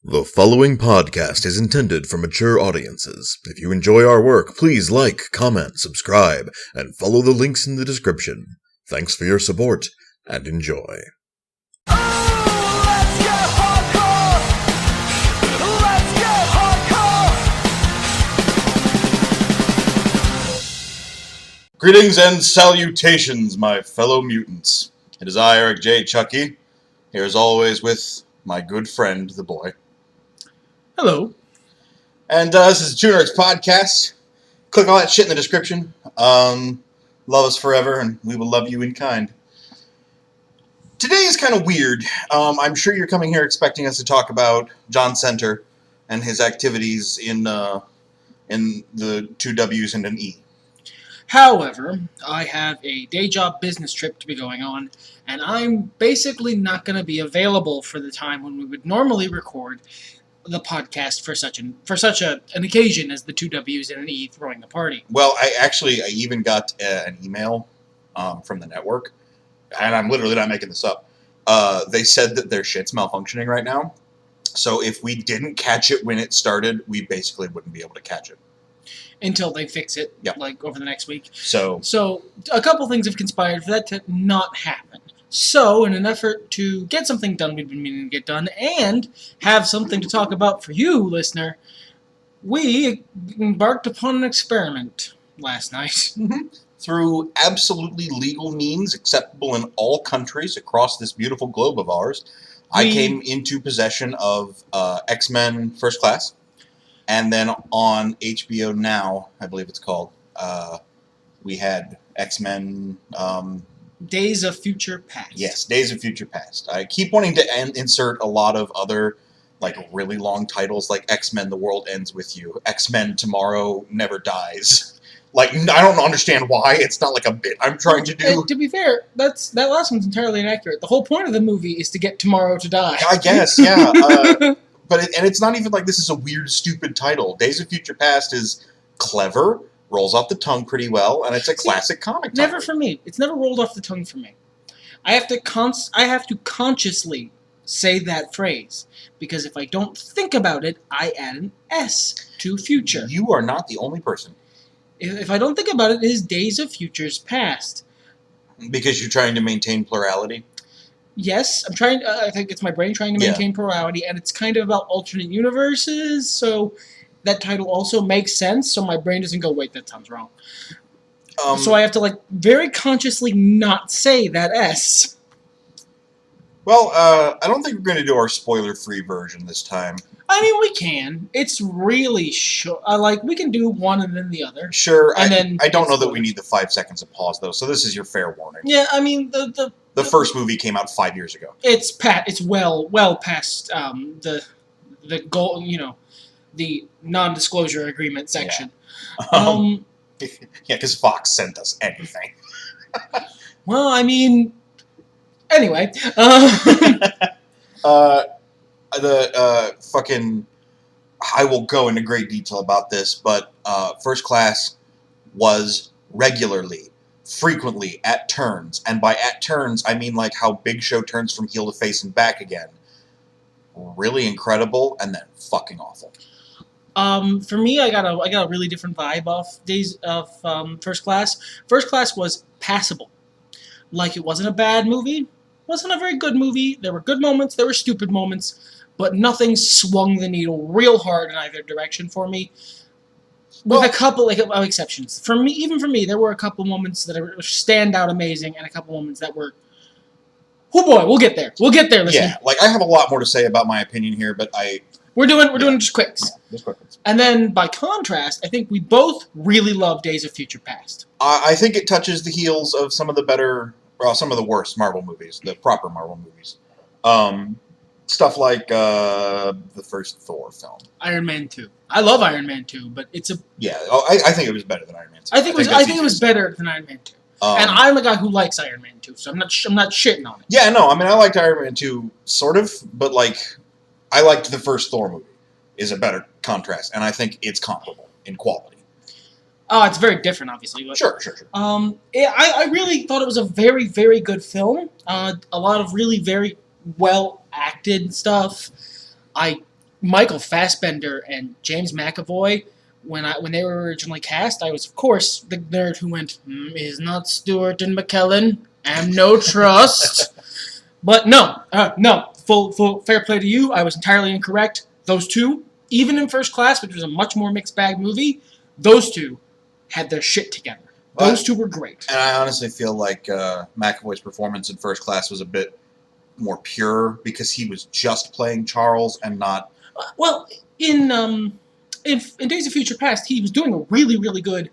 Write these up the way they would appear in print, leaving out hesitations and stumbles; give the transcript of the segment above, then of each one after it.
The following podcast is intended for mature audiences. If you enjoy our work, please like, comment, subscribe, and follow the links in the description. Thanks for your support, and enjoy. Greetings and salutations, my fellow mutants. It is I, Eric J. Chucky, here as always with my good friend, the boy. Hello. And this is the Two Nerds Podcast. Click all that shit in the description. Love us forever, and we will love you in kind. Today is kind of weird. I'm sure you're coming here expecting us to talk about John Center and his activities in the two W's and an E. However, I have a day job business trip to be going on, and I'm basically not going to be available for the time when we would normally record the podcast for such an occasion as the two W's and an E throwing the party. Well, I even got an email from the network, and I'm literally not making this up. They said that their shit's malfunctioning right now, so if we didn't catch it when it started, we basically wouldn't be able to catch it. Until they fix it, Yep. like over the next week. So a couple things have conspired for that to not happen. So, in an effort to get something done we've been meaning to get done, and have something to talk about for you, listener, we embarked upon an experiment last night. through absolutely legal means acceptable in all countries across this beautiful globe of ours, I came into possession of X-Men First Class. And then on HBO Now, I believe it's called, we had X-Men... Days of Future Past. Yes, Days of Future Past. I keep wanting to insert a lot of other, like, really long titles, like X-Men The World Ends With You, X-Men Tomorrow Never Dies. Like, I don't understand why. It's not like a bit I'm trying to do. And to be fair, that last one's entirely inaccurate. The whole point of the movie is to get tomorrow to die. I guess, yeah. But it's not even like this is a weird, stupid title. Days of Future Past is clever, rolls off the tongue pretty well, and it's a classic comic title. Never for me. It's never rolled off the tongue for me. I have to consciously say that phrase, because if I don't think about it, I add an S to future. You are not the only person. If I don't think about it, it is Days of Futures Past. Because you're trying to maintain plurality? Yes, I'm trying. I think it's my brain trying to maintain plurality, and it's kind of about alternate universes, so that title also makes sense, so my brain doesn't go, wait, that sounds wrong. So I have to, like, very consciously not say that S. Well, I don't think we're going to do our spoiler-free version this time. I mean, we can. It's really short. We can do one and then the other. Sure, And I don't know that we need the 5 seconds of pause, though, so this is your fair warning. Yeah, I mean, The first movie came out 5 years ago. It's well past the goal, the non-disclosure agreement section. Yeah, because Fox sent us anything. Well, I mean, anyway. I will go into great detail about this, but First Class was regularly, frequently, at turns, and by at turns, I mean like how Big Show turns from heel to face and back again. Really incredible, and then fucking awful. For me, I got a really different vibe off Days of First Class. First Class was passable. Like, it wasn't a bad movie, wasn't a very good movie. There were good moments, there were stupid moments, but nothing swung the needle real hard in either direction for me. With a couple of exceptions. Even for me, there were a couple moments that stand out amazing, and a couple moments that were, oh boy, we'll get there. We'll get there, listen. Yeah, like, I have a lot more to say about my opinion here, but We're doing just quicks. Yeah, just quicks. And then, by contrast, I think we both really love Days of Future Past. I think it touches the heels of some of the better, some of the worst Marvel movies, the proper Marvel movies. Stuff like the first Thor film. Iron Man 2. I love Iron Man 2, but it's a... Yeah, I think it was better than Iron Man 2. I think it was better than Iron Man 2. And I'm a guy who likes Iron Man 2, so I'm not shitting on it. Yeah, no, I mean, I liked Iron Man 2, sort of, but, like, I liked the first Thor movie, is a better contrast, and I think it's comparable in quality. It's very different, obviously. But, sure. I really thought it was a very, very good film. A lot of really very well-acted stuff. I Michael Fassbender and James McAvoy, when they were originally cast, I was, of course, the nerd who went, is not Stewart and McKellen. Am no trust. But no, full fair play to you. I was entirely incorrect. Those two, even in First Class, which was a much more mixed bag movie, those two had their shit together. Those two were great. And I honestly feel like McAvoy's performance in First Class was a bit more pure because he was just playing Charles and not... Well, in Days of Future Past, he was doing a really, really good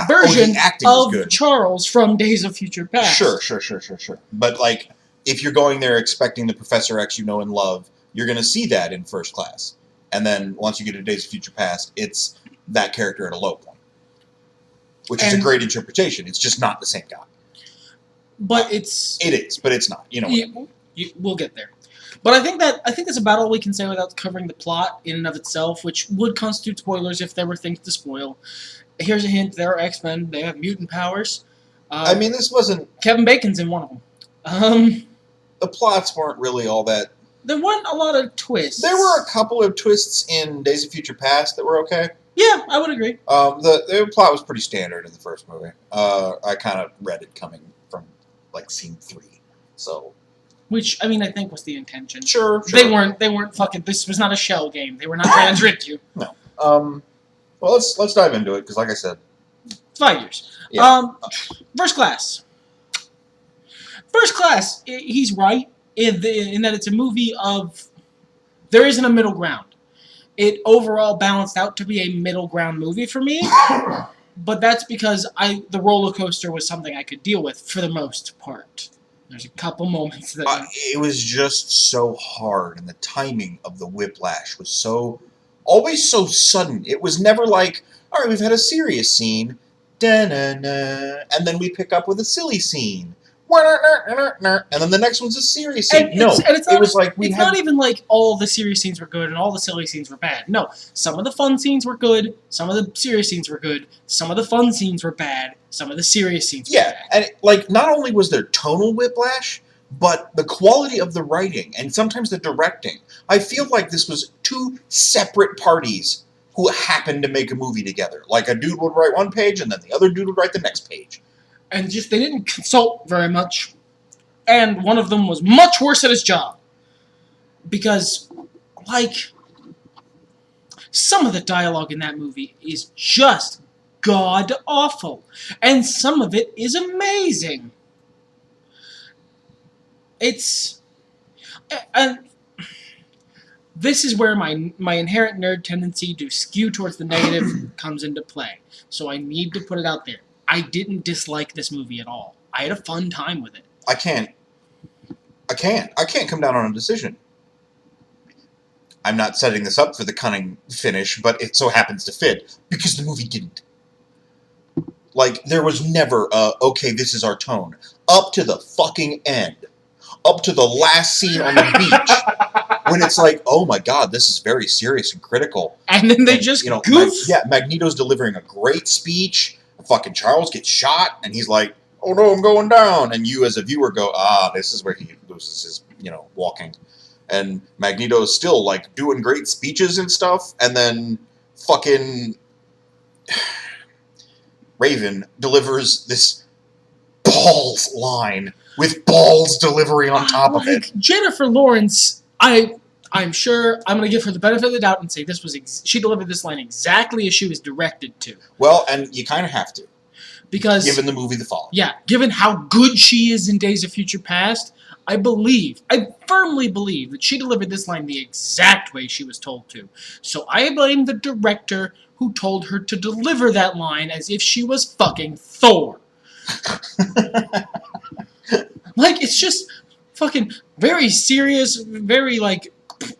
version of Charles from Days of Future Past. Sure. But, like, if you're going there expecting the Professor X you know and love, you're going to see that in First Class. And then once you get to Days of Future Past, it's that character at a low point. Which is a great interpretation. It's just not the same guy. But it's... It is, but it's not. You know what I mean. We'll get there. But I think that's about all we can say without covering the plot in and of itself, which would constitute spoilers if there were things to spoil. Here's a hint: there are X-Men. They have mutant powers. I mean, this wasn't... Kevin Bacon's in one of them. The plots weren't really all that... There weren't a lot of twists. There were a couple of twists in Days of Future Past that were okay. Yeah, I would agree. The plot was pretty standard in the first movie. I kind of read it coming from, like, scene 3. So... Which, I mean, I think was the intention. Sure. They weren't fucking... This was not a shell game. They were not trying to trick you. No. Well, let's dive into it, because like I said... 5 years. Yeah. First Class. First Class, he's right in that it's a movie of... There isn't a middle ground. It overall balanced out to be a middle ground movie for me. But that's because the roller coaster was something I could deal with for the most part. There's a couple moments that... it was just so hard, and the timing of the whiplash was always so sudden. It was never like, all right, we've had a serious scene, da-na-na, and then we pick up with a silly scene. And then the next one's a serious scene. It was like it's not even like all the serious scenes were good and all the silly scenes were bad. No, some of the fun scenes were good, some of the serious scenes were good, some of the fun scenes were bad, some of the serious scenes were bad. Yeah, and like not only was there tonal whiplash, but the quality of the writing and sometimes the directing. I feel like this was two separate parties who happened to make a movie together. Like a dude would write one page and then the other dude would write the next page. And they didn't consult very much. And one of them was much worse at his job. Because, like, some of the dialogue in that movie is just god-awful. And some of it is amazing. And this is where my inherent nerd tendency to skew towards the negative comes into play. So I need to put it out there. I didn't dislike this movie at all. I had a fun time with it. I can't come down on a decision. I'm not setting this up for the cunning finish, but it so happens to fit, because the movie didn't. Like, there was never okay, this is our tone. Up to the fucking end. Up to the last scene on the beach. When it's like, oh my god, this is very serious and critical. And then they just goof. Magneto's delivering a great speech. Fucking Charles gets shot, and he's like, oh no, I'm going down. And you as a viewer go, this is where he loses his, walking. And Magneto's still, like, doing great speeches and stuff, and then fucking Raven delivers this balls line with balls delivery on top of it. Jennifer Lawrence, I'm sure I'm going to give her the benefit of the doubt and say she delivered this line exactly as she was directed to. Well, and you kind of have to. Because... Given the movie The Fall. Yeah, given how good she is in Days of Future Past, I firmly believe that she delivered this line the exact way she was told to. So I blame the director who told her to deliver that line as if she was fucking Thor. Like, it's just fucking very serious, very, like,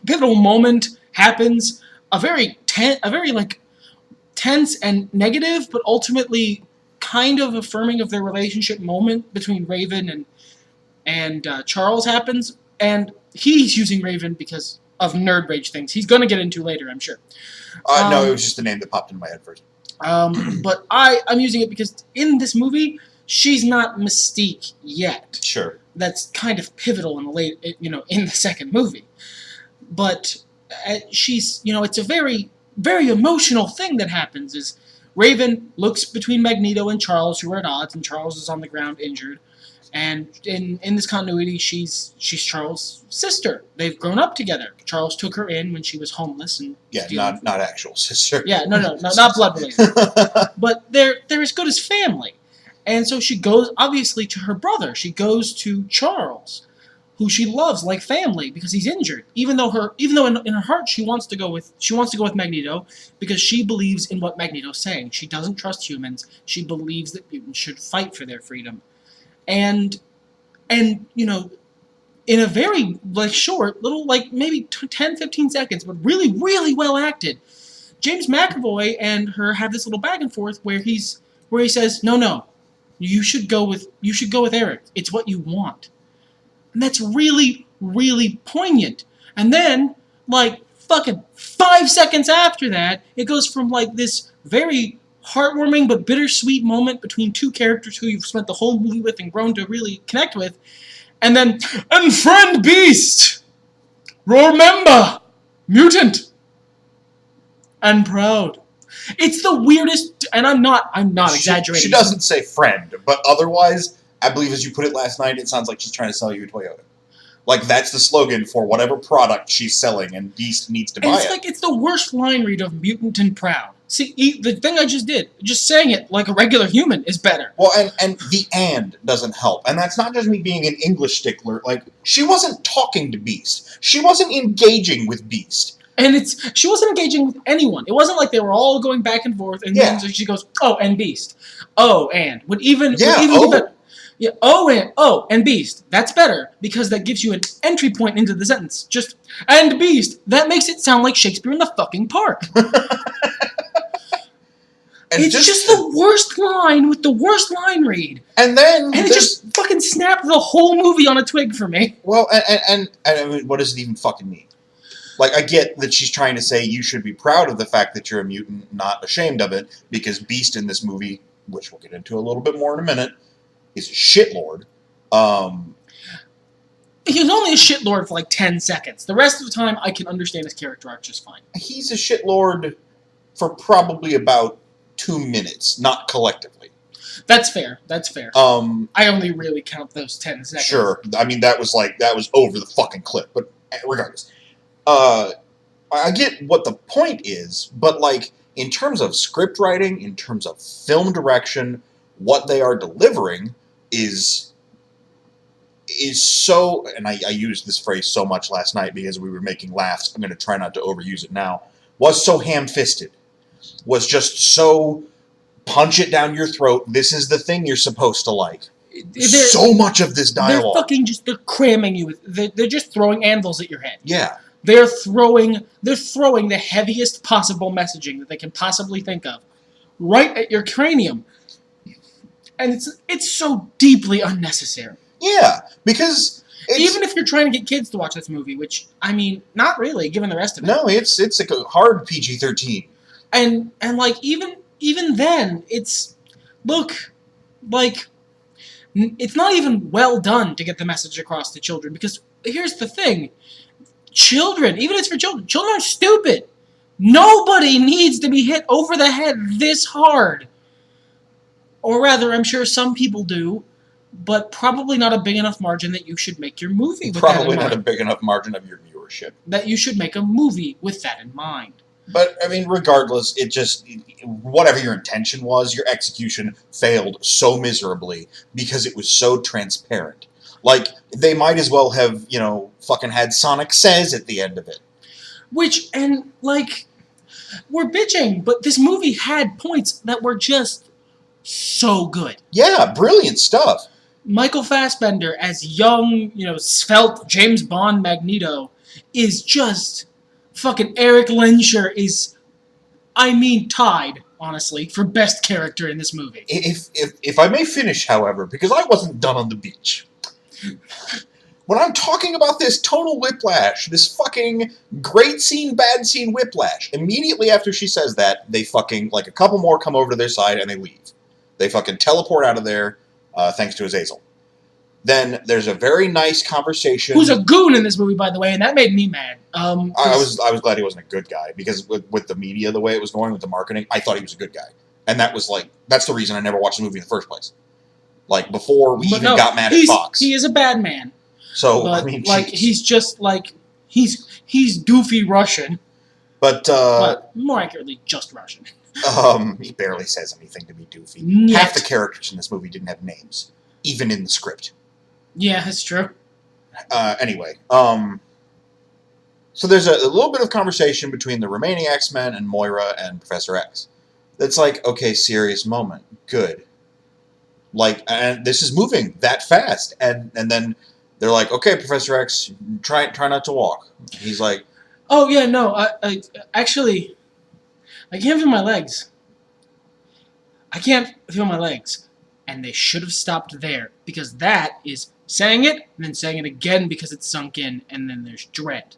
pivotal moment happens. A very tense and negative, but ultimately kind of affirming of their relationship moment between Raven and Charles happens. And he's using Raven because of nerd rage things he's going to get into later, I'm sure. No, it was just the name that popped into my head first. But I'm using it because in this movie, she's not Mystique yet. Sure. That's kind of pivotal in the in the second movie. But she's, it's a very, very emotional thing that happens. Is Raven looks between Magneto and Charles, who are at odds, and Charles is on the ground injured. And in this continuity, she's Charles' sister. They've grown up together. Charles took her in when she was homeless and not actual sister. Yeah, no, not blood related. But they're as good as family. And so she goes obviously to her brother. She goes to Charles, who she loves like family because he's injured. Even though in her heart she wants to go with Magneto because she believes in what Magneto's saying. She doesn't trust humans. She believes that mutants should fight for their freedom. And in a very short little maybe 10-15 seconds, but really really well acted, James McAvoy and her have this little back and forth where he says, no, you should go with Eric. It's what you want. And that's really really poignant. And then fucking 5 seconds after that, it goes from this very heartwarming but bittersweet moment between two characters who you've spent the whole movie with and grown to really connect with, and friend Beast, remember, mutant and proud. It's the weirdest, and I'm not exaggerating. She doesn't say friend, but otherwise, I believe as you put it last night, it sounds like she's trying to sell you a Toyota. That's the slogan for whatever product she's selling, and Beast needs to buy it. It's the worst line read of mutant and proud. See, the thing I just did, just saying it like a regular human is better. Well, and the "and" doesn't help. And that's not just me being an English stickler. She wasn't talking to Beast. She wasn't engaging with Beast. And she wasn't engaging with anyone. It wasn't like they were all going back and forth, and then she goes, oh, and Beast. Oh, and. Would even be better. Yeah, and Beast. That's better, because that gives you an entry point into the sentence. Just, and Beast. That makes it sound like Shakespeare in the fucking park. It's just the worst line with the worst line read. And it just fucking snapped the whole movie on a twig for me. Well, and I mean, what does it even fucking mean? I get that she's trying to say you should be proud of the fact that you're a mutant, not ashamed of it, because Beast in this movie, which we'll get into a little bit more in a minute, is a shitlord. He was only a shitlord for 10 seconds. The rest of the time, I can understand his character arc just fine. He's a shitlord for probably about 2 minutes, not collectively. That's fair. I only really count those 10 seconds. Sure. I mean, that was over the fucking clip. But regardless, I get what the point is, but in terms of script writing, in terms of film direction, what they are delivering is so, and I used this phrase so much last night because we were making laughs. I'm going to try not to overuse it now. Was so ham-fisted. Was just so punch it down your throat. This is the thing you're supposed to like. So much of this dialogue. They're cramming you. They're just throwing anvils at your head. Yeah. They're throwing the heaviest possible messaging that they can possibly think of right at your cranium. And it's so deeply unnecessary. Yeah, because even if you're trying to get kids to watch this movie, which I mean, not really, given the rest of it. No, it's a hard PG-13. And even then, it's not even well done to get the message across to children, because here's the thing. Children, even if it's for children are stupid. Nobody needs to be hit over the head this hard. Or rather, I'm sure some people do, but probably not a big enough margin that you should make your movie with that in mind. Probably not a big enough margin of your viewership. That you should make a movie with that in mind. But, I mean, regardless, whatever your intention was, your execution failed so miserably because it was so transparent. They might as well have, fucking had Sonic Says at the end of it. We're bitching, but this movie had points that were just so good. Yeah, brilliant stuff. Michael Fassbender as young, svelte James Bond Magneto is just fucking Eric Lensher is, tied, honestly, for best character in this movie. If I may finish, however, because I wasn't done on the beach. When I'm talking about this total whiplash, this fucking great scene, bad scene whiplash, immediately after she says that, they fucking, a couple more come over to their side and they leave. They fucking teleport out of there, thanks to Azazel. Then there's a very nice conversation. Who's a goon in this movie, by the way, and that made me mad. I was glad he wasn't a good guy, because with the media, the way it was going, with the marketing, I thought he was a good guy. And that's the reason I never watched the movie in the first place. Like, before we got mad at Fox. He is a bad man. So, but, I mean, he's just, he's goofy Russian. But more accurately, just Russian. He barely says anything to be doofy. Yet. Half the characters in this movie didn't have names, even in the script. Yeah, that's true. Anyway, so there's a little bit of conversation between the remaining X-Men and Moira and Professor X. That's like, okay, serious moment. Good. Like, and this is moving that fast. And then they're like, okay, Professor X, try not to walk. He's like, oh, yeah, no, I actually, I can't feel my legs. I can't feel my legs. And they should have stopped there, because that is saying it, and then saying it again because it's sunk in, and then there's dread.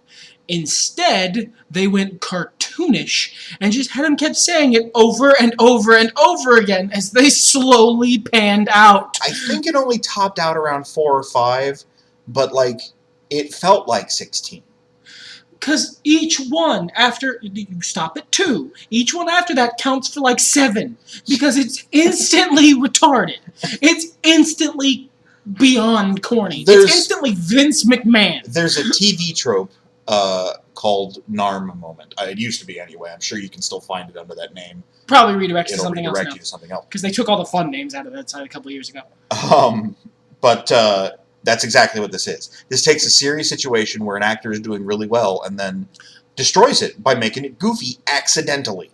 Instead, they went cartoonish and just had him kept saying it over and over and over again as they slowly panned out. I think it only topped out around 4 or 5, but, like, it felt like 16. Because each one after, you stop at 2, each one after that counts for like 7. Because it's instantly retarded. It's instantly beyond corny. It's instantly Vince McMahon. There's a TV trope called NARM moment. It used to be anyway. I'm sure you can still find it under that name. Probably redirect to something else now. You to something else. Because they took all the fun names out of that side a couple of years ago. But that's exactly what this is. This takes a serious situation where an actor is doing really well and then destroys it by making it goofy accidentally.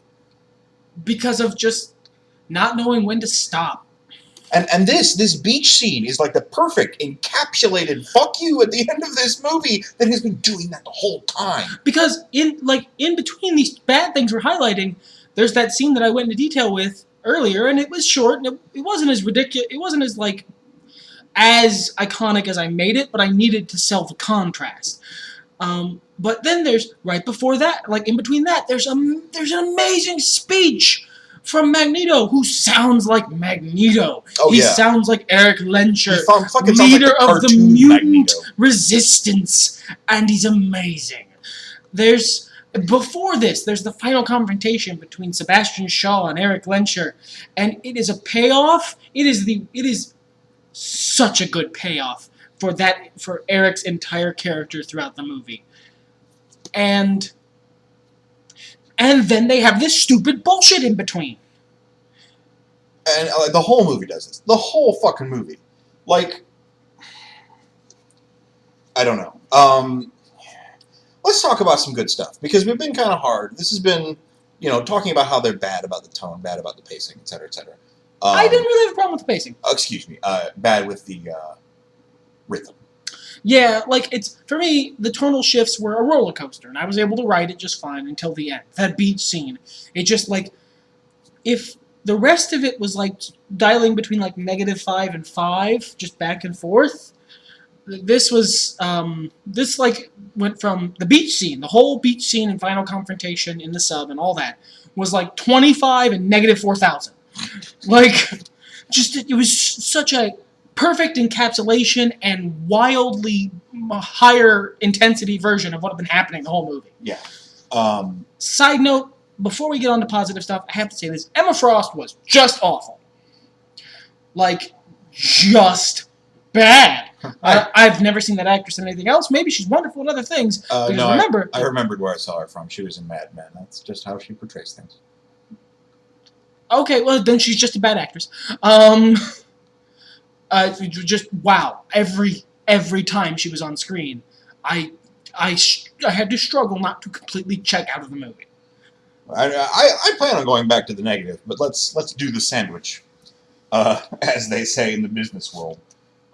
Because of just not knowing when to stop. And this beach scene is like the perfect encapsulated fuck you at the end of this movie that has been doing that the whole time. Because in between these bad things we're highlighting, there's that scene that I went into detail with earlier, and it was short, and it wasn't as ridiculous, it wasn't as iconic as I made it, but I needed to sell the contrast. But then there's, right before that, in between that, there's an amazing speech from Magneto, who sounds like Magneto. He sounds like Eric Lenscher, leader of the mutant resistance, and he's amazing. Before this, there's the final confrontation between Sebastian Shaw and Eric Lenscher, and it is a payoff. It is such a good payoff for Eric's entire character throughout the movie. And then they have this stupid bullshit in between. And the whole movie does this. The whole fucking movie. I don't know. Let's talk about some good stuff, because we've been kind of hard. This has been, talking about how they're bad about the tone, bad about the pacing, etc., etc. I didn't really have a problem with the pacing. Excuse me. Bad with the rhythm. Yeah, for me, the tonal shifts were a roller coaster, and I was able to ride it just fine until the end. That beach scene, it just, if the rest of it was, dialing between, -5 and 5, just back and forth, this was, went from the beach scene, the whole beach scene and final confrontation in the sub and all that, was, 25 and -4,000. It was such a perfect encapsulation and wildly higher intensity version of what had been happening the whole movie. Yeah. Side note, before we get on to positive stuff, I have to say this. Emma Frost was just awful. Just bad. I've never seen that actress in anything else. Maybe she's wonderful in other things. No, I remembered where I saw her from. She was in Mad Men. That's just how she portrays things. Okay, well, then she's just a bad actress. Just, wow. Every time she was on screen, I had to struggle not to completely check out of the movie. I plan on going back to the negative, but let's do the sandwich, as they say in the business world.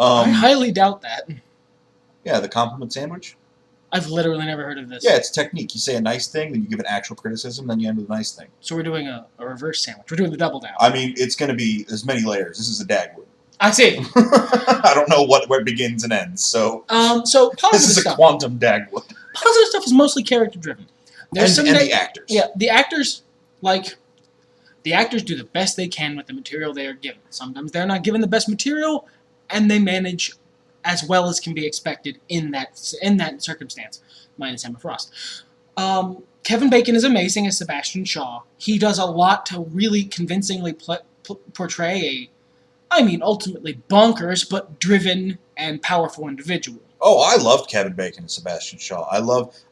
I highly doubt that. Yeah, the compliment sandwich? I've literally never heard of this. Yeah, it's technique. You say a nice thing, then you give an actual criticism, then you end with a nice thing. So we're doing a reverse sandwich. We're doing the double down. I mean, it's going to be, there's many layers. This is a Dagwood. I see. I don't know where it begins and ends, so... So positive this is a quantum Dagwood. Positive stuff is mostly character-driven. And the actors. Yeah, the actors, the actors do the best they can with the material they are given. Sometimes they're not given the best material, and they manage as well as can be expected in that circumstance, minus Emma Frost. Kevin Bacon is amazing as Sebastian Shaw. He does a lot to really convincingly portray ultimately bonkers, but driven and powerful individual. Oh, I loved Kevin Bacon and Sebastian Shaw.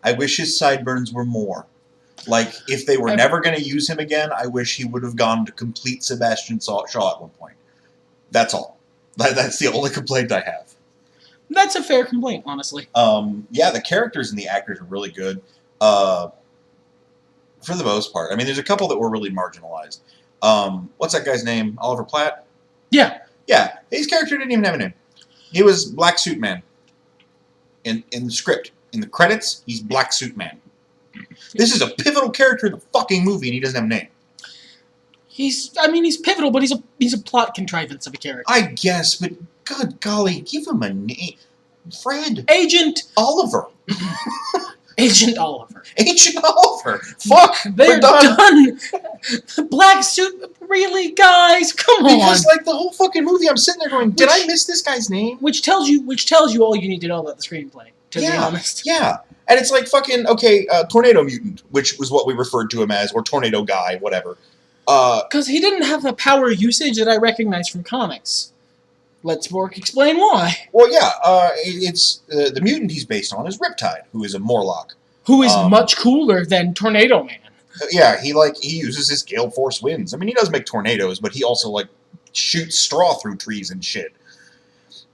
I wish his sideburns were more. Like, if they were never going to use him again, I wish he would have gone to complete Sebastian Shaw at one point. That's all. That's the only complaint I have. That's a fair complaint, honestly. Yeah, the characters and the actors are really good. For the most part. I mean, there's a couple that were really marginalized. What's that guy's name? Oliver Platt? Yeah. Yeah, his character didn't even have a name. He was Black Suit Man. In the script. In the credits, he's Black Suit Man. This is a pivotal character in the fucking movie, and he doesn't have a name. He's pivotal, but he's a plot contrivance of a character. I guess, but God golly, give him a name. Fred. Agent Oliver. Agent Oliver. Agent Oliver. Fuck. They're done. Black suit. Really, guys? Come on. Because like the whole fucking movie, I'm sitting there going, did I miss this guy's name? Which tells you all you need to know about the screenplay. To be honest. Yeah. And it's like fucking Tornado Mutant, which was what we referred to him as, or Tornado Guy, whatever. Because he didn't have the power usage that I recognize from comics. Let's explain why. Well, yeah, it's the mutant he's based on is Riptide, who is a Morlock, who is much cooler than Tornado Man. Yeah, he uses his gale force winds. I mean, he does make tornadoes, but he also shoots straw through trees and shit.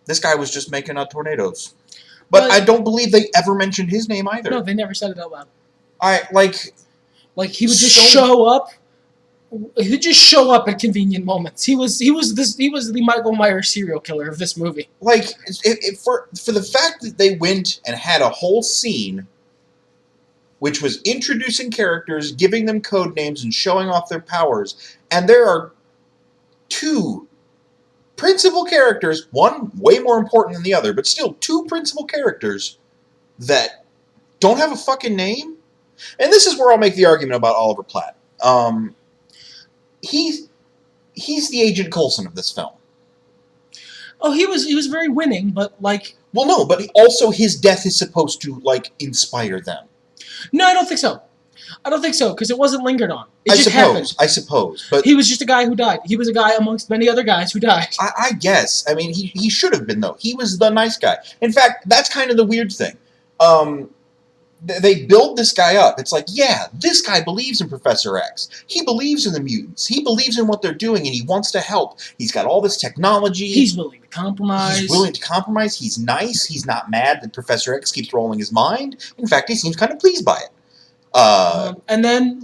This guy was just making tornadoes, but I don't believe they ever mentioned his name either. No, they never said it out loud. He would just show up. He would just show up at convenient moments. He was the Michael Myers serial killer of this movie. For the fact that they went and had a whole scene, which was introducing characters, giving them code names, and showing off their powers, and there are two principal characters, one way more important than the other, but still two principal characters that don't have a fucking name. And this is where I'll make the argument about Oliver Platt. He's the Agent Coulson of this film. Oh, he was very winning, but well, no, but also his death is supposed to inspire them. No, I don't think so. Because it wasn't lingered on. It just happened. I suppose, but he was just a guy who died. He was a guy amongst many other guys who died. I guess. I mean, he should have been though. He was the nice guy. In fact, that's kind of the weird thing. They build this guy up. It's like, yeah, this guy believes in Professor X. He believes in the mutants. He believes in what they're doing, and he wants to help. He's got all this technology. He's willing to compromise. He's nice. He's not mad that Professor X keeps rolling his mind. In fact, he seems kind of pleased by it. And then,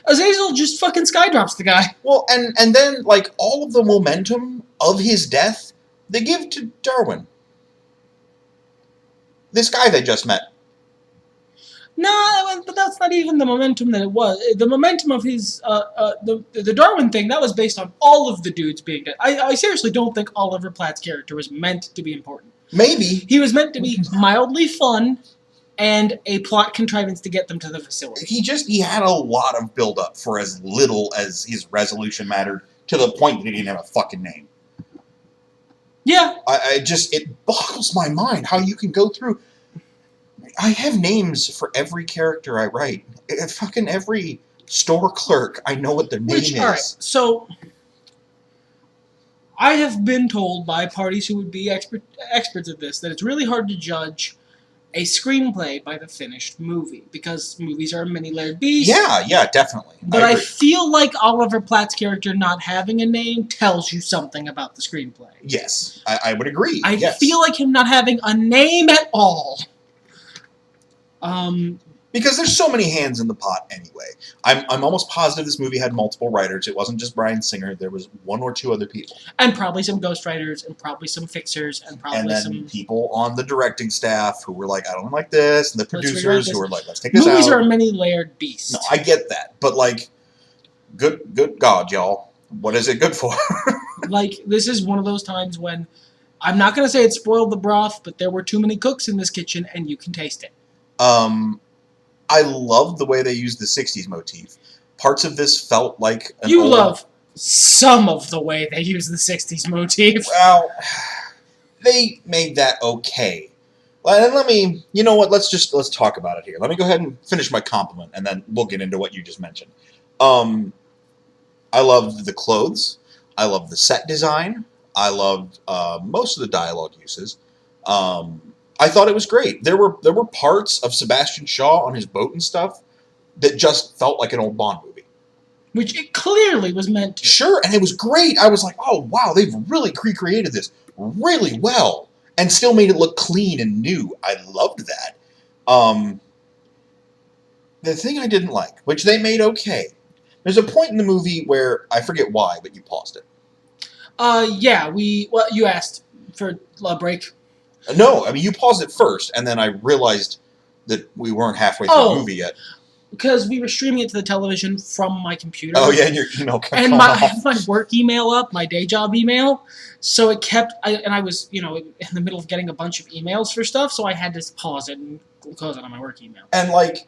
Azazel just fucking skydrops the guy. Well, and then, all of the momentum of his death, they give to Darwin. This guy they just met. No, but that's not even the momentum that it was. The momentum of his, the Darwin thing, that was based on all of the dudes being dead. I seriously don't think Oliver Platt's character was meant to be important. Maybe. He was meant to be mildly fun and a plot contrivance to get them to the facility. He had a lot of build-up for as little as his resolution mattered, to the point that he didn't have a fucking name. Yeah. It boggles my mind how you can go through... I have names for every character I write. Fucking every store clerk, I know what their name is. Alright, so... I have been told by parties who would be experts at this that it's really hard to judge a screenplay by the finished movie, because movies are a many-layered beast. Yeah, definitely. But I feel like Oliver Platt's character not having a name tells you something about the screenplay. Yes, I would agree. I feel like him not having a name at all. Because there's so many hands in the pot anyway. I'm almost positive this movie had multiple writers. It wasn't just Bryan Singer. There was one or two other people. And probably some ghostwriters, and probably some fixers, and probably then some... people on the directing staff who were like, I don't like this, and the producers who were like, let's take this out. Movies are a many-layered beast. No, I get that. But, good God, y'all. What is it good for? This is one of those times when... I'm not going to say it spoiled the broth, but there were too many cooks in this kitchen, and you can taste it. I love the way they used the 60s motif. Parts of this felt like an love some of the way they use the 60s motif. Well, they made that okay. And let me, you know what? Let's talk about it here. Let me go ahead and finish my compliment, and then we'll get into what you just mentioned. I loved the clothes. I loved the set design. I loved most of the dialogue uses. I thought it was great. There were parts of Sebastian Shaw on his boat and stuff that just felt like an old Bond movie. Which it clearly was meant to. Sure, and it was great. I was like, oh, wow, they've really recreated this really well and still made it look clean and new. I loved that. The thing I didn't like, which they made okay, there's a point in the movie where, I forget why, but you paused it. You asked for a break. No, I mean, you paused it first, and then I realized that we weren't halfway through the movie yet. Because we were streaming it to the television from my computer. Oh, yeah, and your email kept and going I off. had my work email up, my day job email, so it kept, I was, in the middle of getting a bunch of emails for stuff, so I had to pause it and close it on my work email. And, like,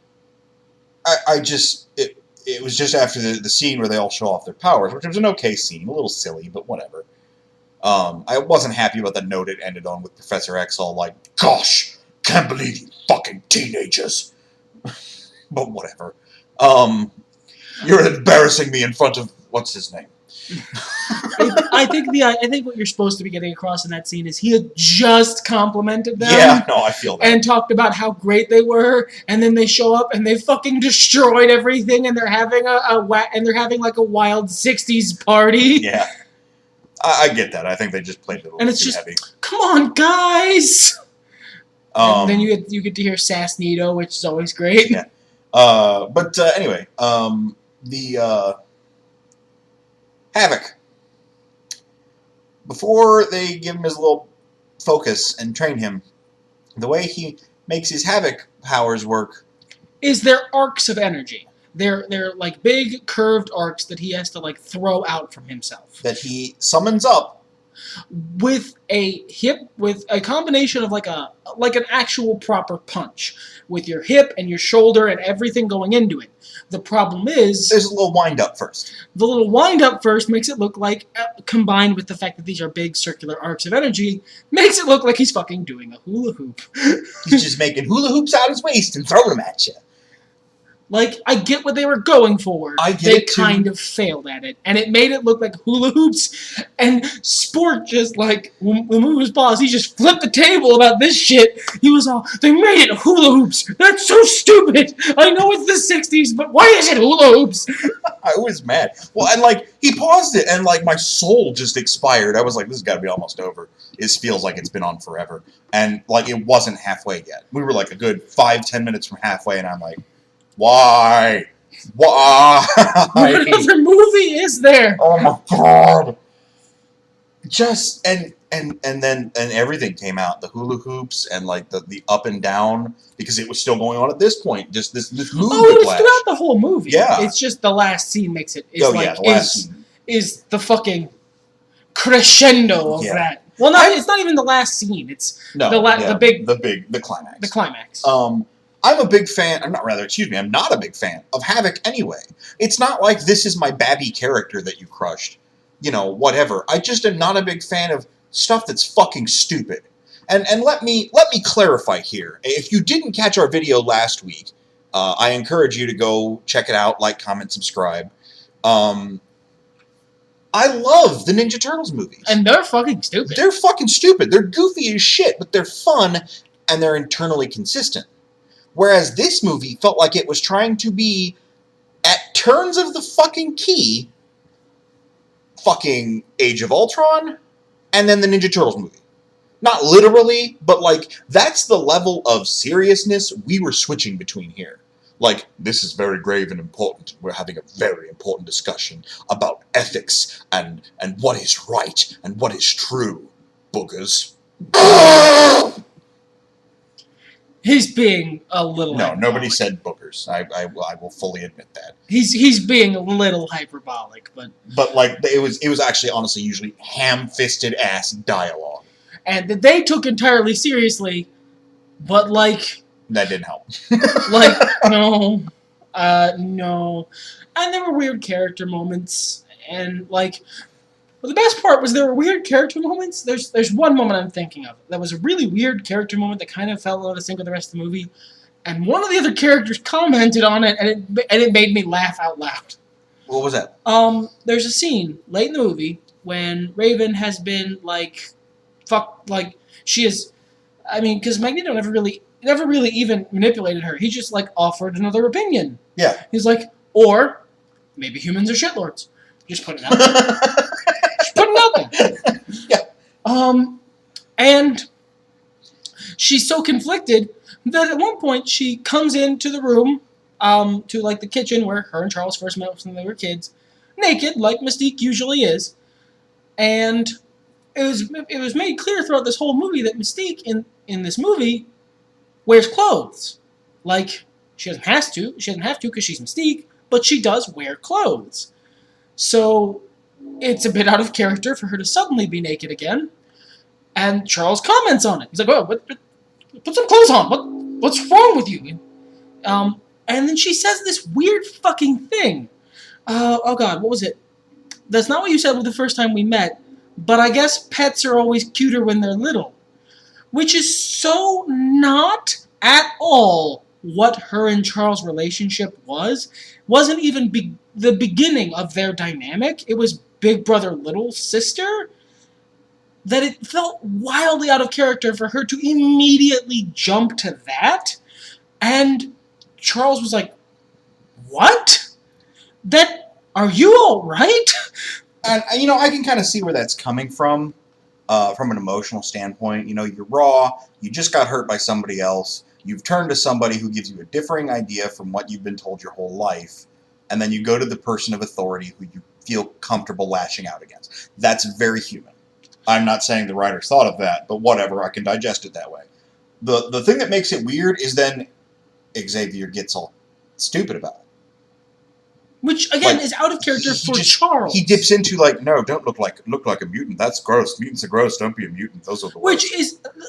it was just after the scene where they all show off their powers, which was an okay scene, a little silly, but whatever. I wasn't happy about the note it ended on with Professor X all like, gosh, can't believe you fucking teenagers. But whatever. You're embarrassing me in front of, what's his name? I think what you're supposed to be getting across in that scene is he had just complimented them. Yeah, no, I feel that. And talked about how great they were, and then they show up and they fucking destroyed everything, and they're having like a wild '60s party. Yeah, I get that. I think they just played it a little too heavy. Come on, guys. And then you get to hear Sass Nito, which is always great. Yeah. Anyway, the Havoc. Before they give him his little focus and train him, the way he makes his Havoc powers work is they're arcs of energy. They're like big curved arcs that he has to like throw out from himself. That he summons up with a combination of like an actual proper punch with your hip and your shoulder and everything going into it. The problem is there's a little wind up first. The little wind up first makes it look like, combined with the fact that these are big circular arcs of energy, makes it look like he's fucking doing a hula hoop. He's just making hula hoops out his waist and throwing them at you. Like, I get what they were going for. They kind of failed at it. And it made it look like hula hoops. And Sport just, like, when the movie was paused, he just flipped the table about this shit. He was all, they made it hula hoops. That's so stupid. I know it's the 60s, but why is it hula hoops? I was mad. Well, and, like, he paused it, and, like, my soul just expired. I was like, this has got to be almost over. It feels like it's been on forever. And, like, it wasn't halfway yet. We were, like, a good 5-10 minutes from halfway, and I'm like, why? What other movie is there? Oh my god! Just and then everything came out, the hula hoops and like the up and down, because it was still going on at this point. Just this movie. Oh, it's throughout the whole movie. Yeah, it's just the last scene makes it. The last scene is the fucking crescendo of that. Well, it's not even the last scene. It's the climax. The climax. I'm a big fan, I'm not a big fan of Havoc anyway. It's not like this is my babby character that you crushed. You know, whatever. I just am not a big fan of stuff that's fucking stupid. And let me clarify here. If you didn't catch our video last week, I encourage you to go check it out, like, comment, subscribe. I love the Ninja Turtles movies. And they're fucking stupid. They're fucking stupid. They're goofy as shit, but they're fun, and they're internally consistent. Whereas this movie felt like it was trying to be, at turns of the fucking key, fucking Age of Ultron, and then the Ninja Turtles movie. Not literally, but like, that's the level of seriousness we were switching between here. Like, this is very grave and important. We're having a very important discussion about ethics and what is right and what is true, boogers. He's being a little. No, hyperbolic. Nobody said boogers. I will fully admit that. He's being a little hyperbolic, but like it was actually honestly usually ham-fisted ass dialogue, and that they took entirely seriously, but like that didn't help. Like no, and there were weird character moments, and like But the best part was there were weird character moments. There's one moment I'm thinking of that was a really weird character moment that kind of fell out of sync with the rest of the movie. And one of the other characters commented on it, and it made me laugh out loud. What was that? There's a scene late in the movie when Raven has been she is. I mean, because Magneto never really even manipulated her. He just offered another opinion. Yeah. He's like, or maybe humans are shitlords. Just put it out there. Just put it out there. Yeah. And she's so conflicted that at one point she comes into the room, to the kitchen where her and Charles first met when they were kids, naked, like Mystique usually is. And it was made clear throughout this whole movie that Mystique in this movie wears clothes. She doesn't have to because she's Mystique, but she does wear clothes. So it's a bit out of character for her to suddenly be naked again. And Charles comments on it. He's like, "Oh, put some clothes on. What's wrong with you?" And then she says this weird fucking thing. Oh God, what was it? That's not what you said the first time we met, but I guess pets are always cuter when they're little. Which is so not at all what her and Charles' relationship was. Wasn't even the beginning of their dynamic. It was big brother, little sister. That it felt wildly out of character for her to immediately jump to that. And Charles was like, "What? Are you alright?" And, I can kind of see where that's coming from an emotional standpoint. You're raw, you just got hurt by somebody else, you've turned to somebody who gives you a differing idea from what you've been told your whole life, and then you go to the person of authority who you feel comfortable lashing out against. That's very human. I'm not saying the writers thought of that, but whatever, I can digest it that way. The thing that makes it weird is then Xavier gets all stupid about it. Which, again, is out of character for Charles. He dips into, no, don't look like a mutant. That's gross. Mutants are gross. Don't be a mutant. Those are the worst.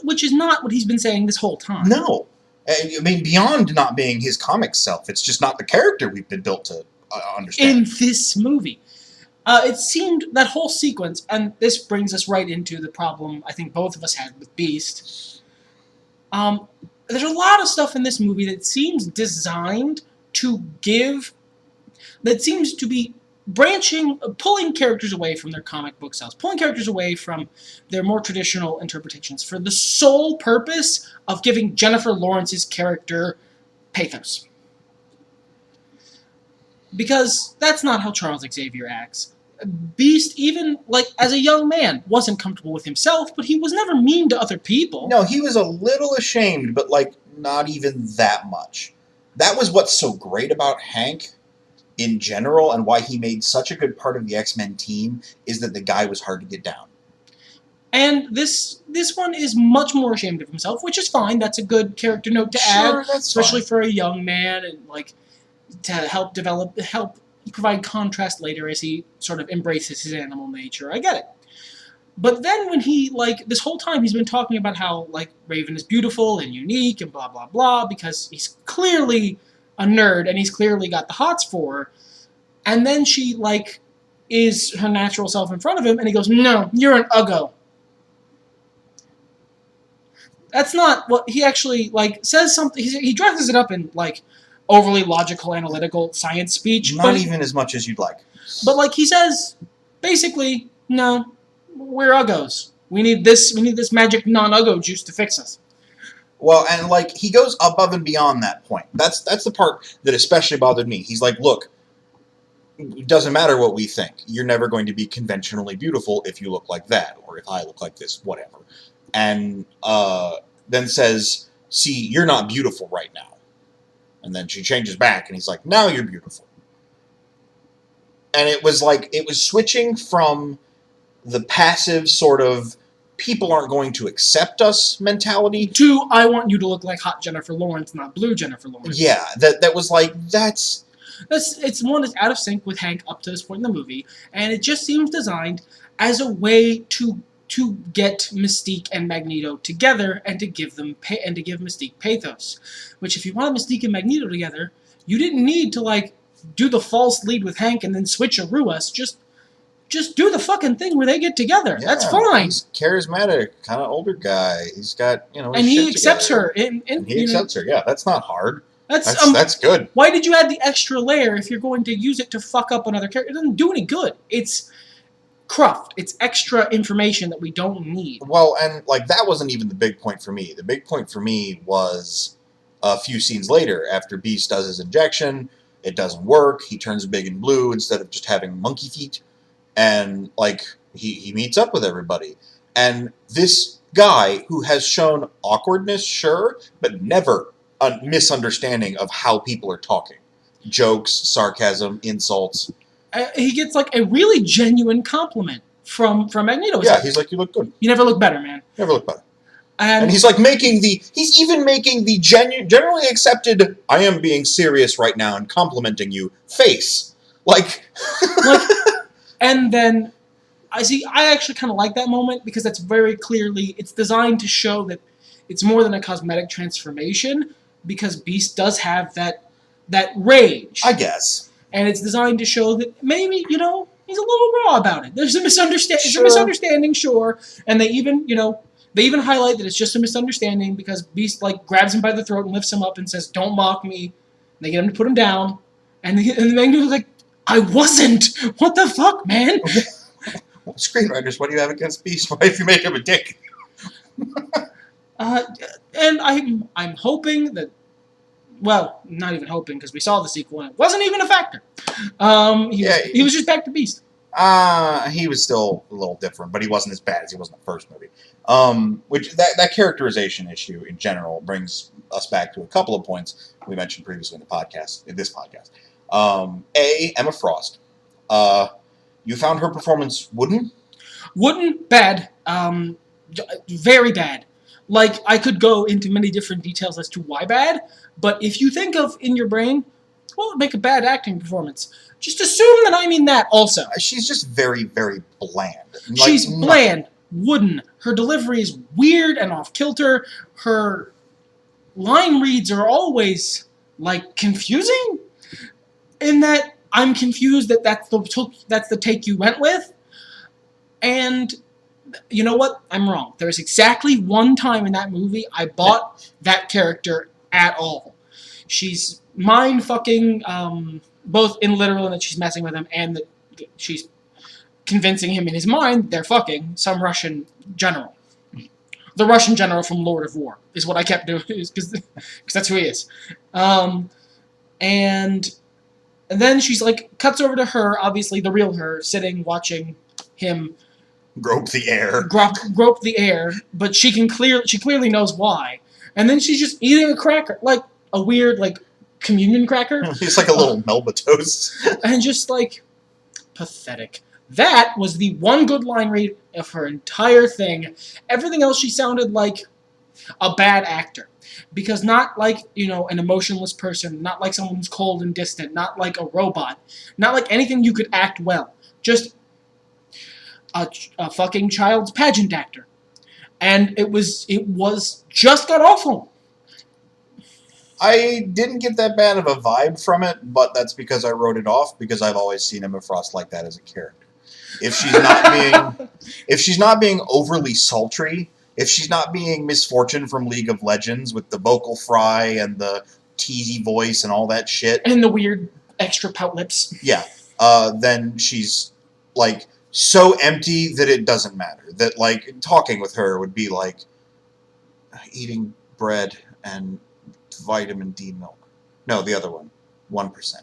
Which is not what he's been saying this whole time. No. I mean, beyond not being his comic self, it's just not the character we've been built to understand. In this movie. It seemed that whole sequence, and this brings us right into the problem I think both of us had with Beast. There's a lot of stuff in this movie that seems designed to that seems to be pulling characters away from their comic book styles, pulling characters away from their more traditional interpretations for the sole purpose of giving Jennifer Lawrence's character pathos. Because that's not how Charles Xavier acts. Beast, even as a young man, wasn't comfortable with himself, but he was never mean to other people. No, he was a little ashamed, but not even that much. That was what's so great about Hank in general, and why he made such a good part of the X-Men team, is that the guy was hard to get down. And this one is much more ashamed of himself, which is fine. That's a good character note to add, especially for a young man, and to help provide contrast later as he sort of embraces his animal nature. I get it. But then when he, this whole time he's been talking about how, Raven is beautiful and unique and blah, blah, blah, because he's clearly a nerd and he's clearly got the hots for her. And then she, is her natural self in front of him, and he goes, "No, you're an uggo." That's not what he actually, says something. He dresses it up in, overly logical, analytical science speech. Not even as much as you'd like. But, he says, basically, "No, we're uggos. We need this magic non-uggo juice to fix us." Well, and, he goes above and beyond that point. That's the part that especially bothered me. He's like, "Look, it doesn't matter what we think. You're never going to be conventionally beautiful if you look like that, or if I look like this, whatever." And then says, "See, you're not beautiful right now." And then she changes back, and he's like, "Now you're beautiful." And it was switching from the passive sort of people aren't going to accept us mentality to I want you to look like hot Jennifer Lawrence, not blue Jennifer Lawrence. Yeah, that was it's one that's out of sync with Hank up to this point in the movie, and it just seems designed as a way to get Mystique and Magneto together and to give Mystique pathos. Which, if you wanted Mystique and Magneto together, you didn't need to do the false lead with Hank and then switcheroo us. Just just do the fucking thing where they get together. Yeah, That's fine. He's charismatic, kind of older guy. He's got, his And he shit accepts together. her. And he accepts her. Yeah, that's not hard. That's good. Why did you add the extra layer if you're going to use it to fuck up another character? It doesn't do any good. It's cruft. It's extra information that we don't need. Well, and like that wasn't even the big point for me. The big point for me was a few scenes later after Beast does his injection. It doesn't work. He turns big and blue instead of just having monkey feet. And like he meets up with everybody. And this guy who has shown awkwardness, sure, but never a misunderstanding of how people are talking. Jokes, sarcasm, insults. He gets like a really genuine compliment from Magneto. Yeah, he's like, you look good. You never look better, man. Never look better. And he's like he's even making the generally accepted, I am being serious right now and complimenting you face. Like and then I actually kind of like that moment because that's very clearly, it's designed to show that it's more than a cosmetic transformation because Beast does have that rage. I guess. And it's designed to show that maybe, he's a little raw about it. There's a misunderstanding. Sure. It's a misunderstanding, sure. And they even, they even highlight that it's just a misunderstanding because Beast, grabs him by the throat and lifts him up and says, don't mock me. And they get him to put him down. And the Magneto's like, I wasn't! What the fuck, man? Screenwriters, what do you have against Beast? Why if you make him a dick? And I'm hoping that, well, not even hoping because we saw the sequel and it wasn't even a factor. He was just back to Beast. He was still a little different, but he wasn't as bad as he was in the first movie. Which that characterization issue in general brings us back to a couple of points we mentioned previously in this podcast. Emma Frost. You found her performance wooden? Wooden, bad. Very bad. I could go into many different details as to why bad, but if you think of in your brain, what would make a bad acting performance? Just assume that I mean that also. She's just very, very bland. She's bland, wooden. Her delivery is weird and off-kilter. Her line reads are always, confusing. In that I'm confused that's the take you went with. And you know what? I'm wrong. There's exactly one time in that movie I bought that character at all. She's mind-fucking, both in literal and that she's messing with him, and that she's convincing him in his mind they're fucking some Russian general. The Russian general from Lord of War is what I kept doing, because that's who he is. And then she's cuts over to her, obviously the real her, sitting, watching him grope the air. Grope the air, but she clearly knows why. And then she's just eating a cracker, a weird, communion cracker. It's like a little Melba toast. And just, pathetic. That was the one good line read of her entire thing. Everything else, she sounded like a bad actor. Because not an emotionless person, not like someone who's cold and distant, not like a robot, not like anything you could act well. Just a fucking child's pageant actor. And it was just got awful. I didn't get that bad of a vibe from it, but that's because I wrote it off because I've always seen Emma Frost like that as a character. If she's not being overly sultry, if she's not being Miss Fortune from League of Legends with the vocal fry and the teasy voice and all that shit. And the weird extra pout lips. Yeah. Then she's so empty that it doesn't matter. That talking with her would be like eating bread and vitamin D milk. No, the other one. 1%.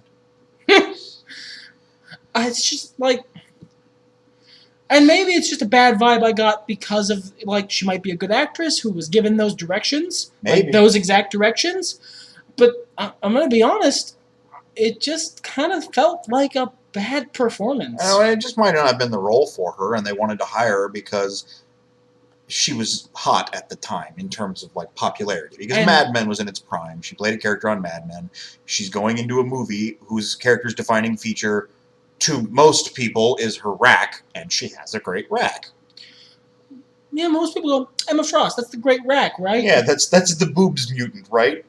It's just and maybe it's just a bad vibe I got because of she might be a good actress who was given those directions. Maybe. Those exact directions. But I'm going to be honest, it just kind of felt like a bad performance. It just might not have been the role for her, and they wanted to hire her because she was hot at the time in terms of popularity. Because Mad Men was in its prime. She played a character on Mad Men. She's going into a movie whose character's defining feature to most people is her rack, and she has a great rack. Yeah, most people go, Emma Frost, that's the great rack, right? Yeah, that's the boobs mutant, right?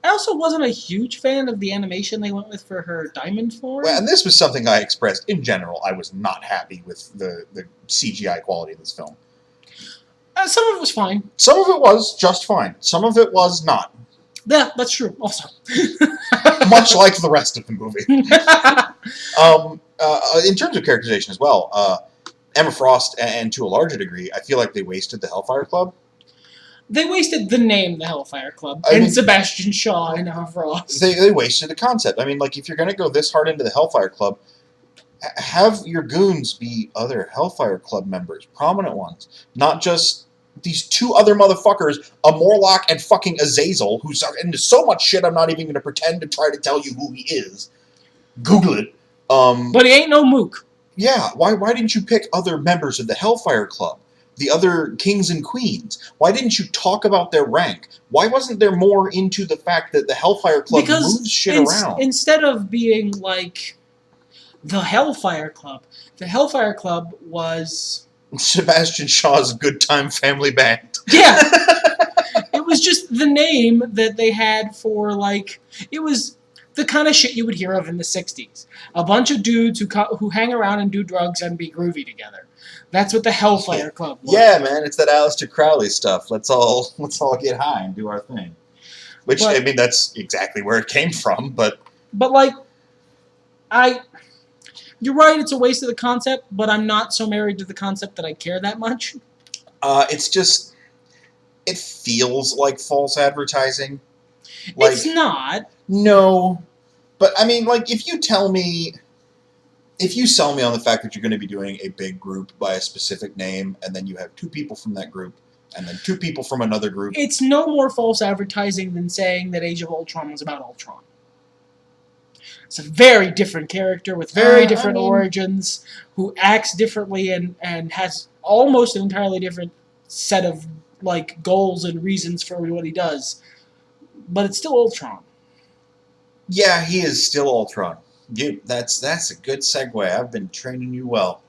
I also wasn't a huge fan of the animation they went with for her diamond form. Well, and this was something I expressed in general. I was not happy with the CGI quality of this film. Some of it was fine. Some of it was just fine. Some of it was not. Yeah, that's true. Also, much like the rest of the movie. In terms of characterization as well, Emma Frost, and to a larger degree, I feel like they wasted the Hellfire Club. They wasted the name, the Hellfire Club, Sebastian Shaw and Emma Frost. They wasted the concept. I mean, like, if you're going to go this hard into the Hellfire Club, have your goons be other Hellfire Club members, prominent ones, not just these two other motherfuckers, a Morlock and fucking Azazel, who's into so much shit I'm not even going to pretend to try to tell you who he is. Google it. But he ain't no mook. Yeah, why didn't you pick other members of the Hellfire Club? The other kings and queens? Why didn't you talk about their rank? Why wasn't there more into the fact that the Hellfire Club moves shit around? Instead of being like the Hellfire Club was Sebastian Shaw's Good Time Family Band. Yeah. It was just the name that they had for, like, it was the kind of shit you would hear of in the 60s. A bunch of dudes who hang around and do drugs and be groovy together. That's what the Hellfire Club was. Yeah, man, it's that Aleister Crowley stuff. Let's all get high and do our thing. Which, I mean, that's exactly where it came from, but like, you're right, it's a waste of the concept, but I'm not so married to the concept that I care that much. It's just, it feels like false advertising. Like, it's not. No. But, I mean, like, if you sell me on the fact that you're going to be doing a big group by a specific name, and then you have two people from that group, and then two people from another group. It's no more false advertising than saying that Age of Ultron was about Ultron. It's a very different character with very different origins, who acts differently and has almost an entirely different set of, like, goals and reasons for what he does. But it's still Ultron. Yeah, he is still Ultron. That's a good segue. I've been training you well.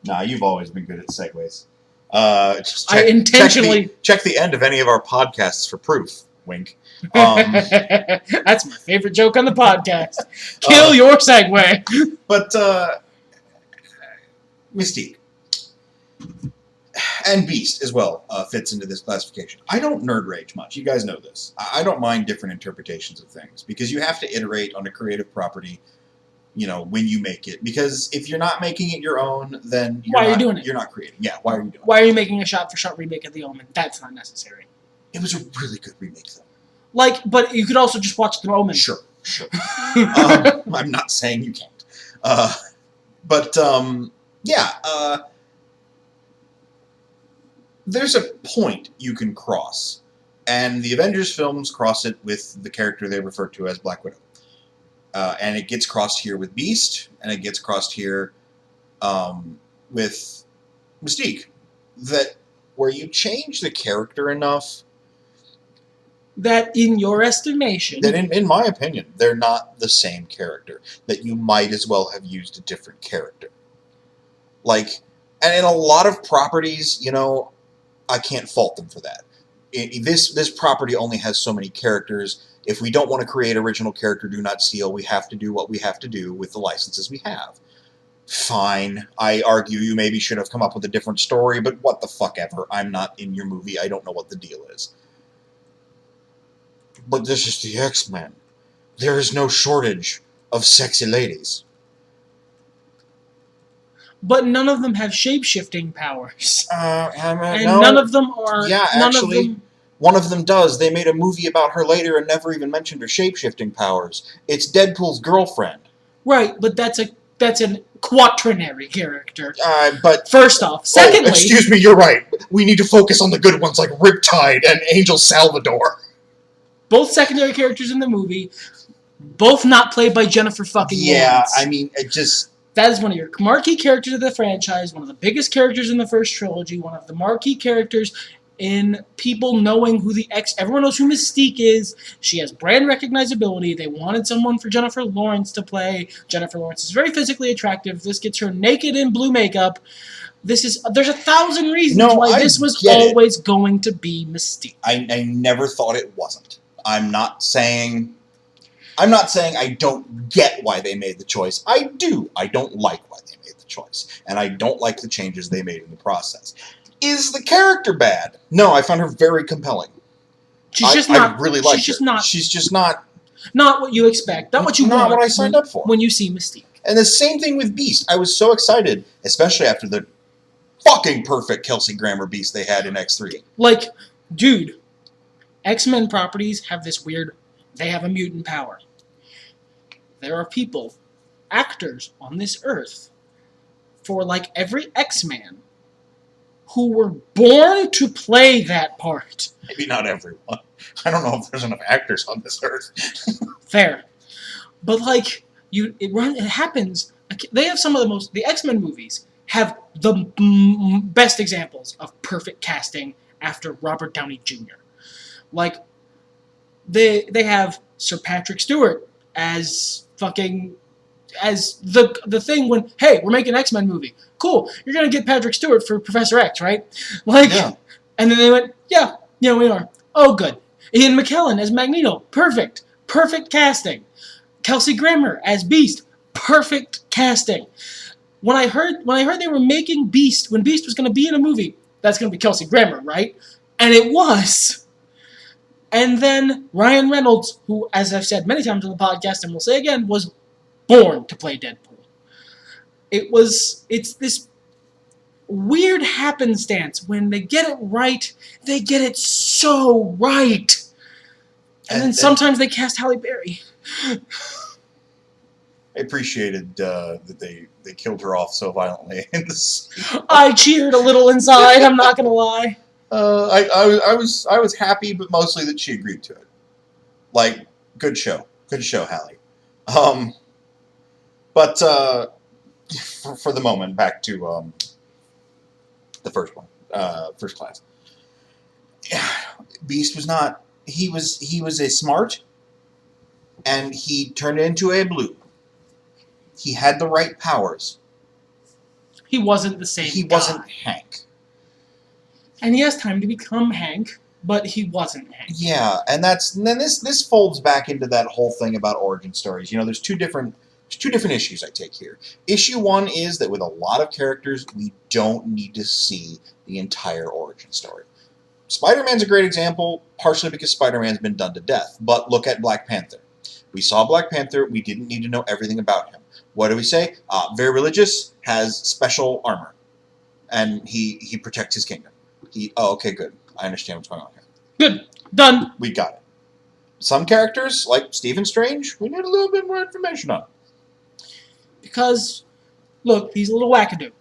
Nah, you've always been good at segues. I intentionally check the end of any of our podcasts for proof. Wink. That's my favorite joke on the podcast. Kill your segue. But Mystique and Beast as well fits into this classification. I don't nerd rage much. You guys know this. I don't mind different interpretations of things because you have to iterate on a creative property, you know, when you make it. Because if you're not making it your own, then why are you doing it? You're not creating. Yeah, why are you doing it? Why are you making a shot-for-shot remake of The Omen? That's not necessary. It was a really good remake, though. Like, but you could also just watch The Omen. Sure. I'm not saying you can't. There's a point you can cross, and the Avengers films cross it with the character they refer to as Black Widow. And it gets crossed here with Beast, and it gets crossed here with Mystique. That where you change the character enough that, in your estimation, that in my opinion, they're not the same character. That you might as well have used a different character. Like, and in a lot of properties, you know, I can't fault them for that. This property only has so many characters. If we don't want to create original character, do not steal. We have to do what we have to do with the licenses we have. Fine. I argue you maybe should have come up with a different story, but what the fuck ever. I'm not in your movie. I don't know what the deal is. But this is the X-Men. There is no shortage of sexy ladies. But none of them have shape-shifting powers. And no. None of them are... Yeah, actually, one of them does. They made a movie about her later and never even mentioned her shape-shifting powers. It's Deadpool's girlfriend. Right, but that's an quaternary character. But first off. Secondly... excuse me, you're right. We need to focus on the good ones like Riptide and Angel Salvador. Both secondary characters in the movie, both not played by Jennifer fucking Lawrence. Yeah, I mean, it just... That is one of your marquee characters of the franchise, one of the biggest characters in the first trilogy, one of the marquee characters in people knowing who everyone knows who Mystique is. She has brand recognizability. They wanted someone for Jennifer Lawrence to play. Jennifer Lawrence is very physically attractive. This gets her naked in blue makeup. There's 1,000 reasons why this was always going to be Mystique. I never thought it wasn't. I'm not saying I don't get why they made the choice. I do. I don't like why they made the choice. And I don't like the changes they made in the process. Is the character bad? No, I found her very compelling. I really like her. She's just not what you expect. Not what you want. Not what I signed up for. When you see Mystique. And the same thing with Beast. I was so excited, especially after the fucking perfect Kelsey Grammer Beast they had in X3. Like, dude, X-Men properties have this weird... They have a mutant power. There are people, actors on this earth, for like every X-Man, who were born to play that part. Maybe not everyone. I don't know if there's enough actors on this earth. Fair. But like, it happens. They have some of the X-Men movies have the best examples of perfect casting after Robert Downey Jr. Like, they have Sir Patrick Stewart as the thing when, hey, we're making an X-Men movie. Cool, you're gonna get Patrick Stewart for Professor X, right? Like, yeah. And then they went, yeah, we are. Oh, good. Ian McKellen as Magneto, perfect casting. Kelsey Grammer as Beast, perfect casting. When I heard they were making Beast, when Beast was going to be in a movie, that's going to be Kelsey Grammer, right? And it was. And then Ryan Reynolds, who, as I've said many times on the podcast and will say again, was born to play Deadpool. It's this weird happenstance. When they get it right, they get it so right. And then sometimes they cast Halle Berry. I appreciated that they killed her off so violently in this. I cheered a little inside. I'm not gonna lie. I was happy, but mostly that she agreed to it. Like, good show, Hallie. But for the moment, back to the first one, First Class. Beast was not. He was a smart, and he turned into a blue. He had the right powers. He wasn't the same He guy. wasn't Hank. And he has time to become Hank, but he wasn't Hank. Yeah, and then this folds back into that whole thing about origin stories. You know, there's two different issues I take here. Issue one is that with a lot of characters, we don't need to see the entire origin story. Spider-Man's a great example, partially because Spider-Man's been done to death. But look at Black Panther. We saw Black Panther. We didn't need to know everything about him. What do we say? Very religious, has special armor, and he protects his kingdom. Okay, good. I understand what's going on here. Good. Done. We got it. Some characters, like Stephen Strange, we need a little bit more information on. Because, look, he's a little wackadoo.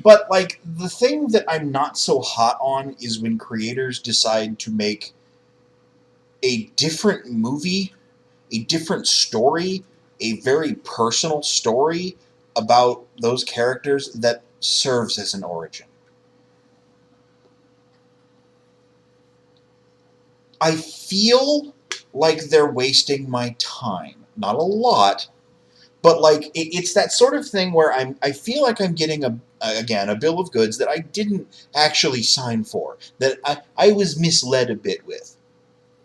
But, like, the thing that I'm not so hot on is when creators decide to make a different movie, a different story, a very personal story about those characters that serves as an origin. I feel like they're wasting my time. Not a lot, but like it's that sort of thing where I feel like I'm getting a bill of goods that I didn't actually sign for, that I was misled a bit with.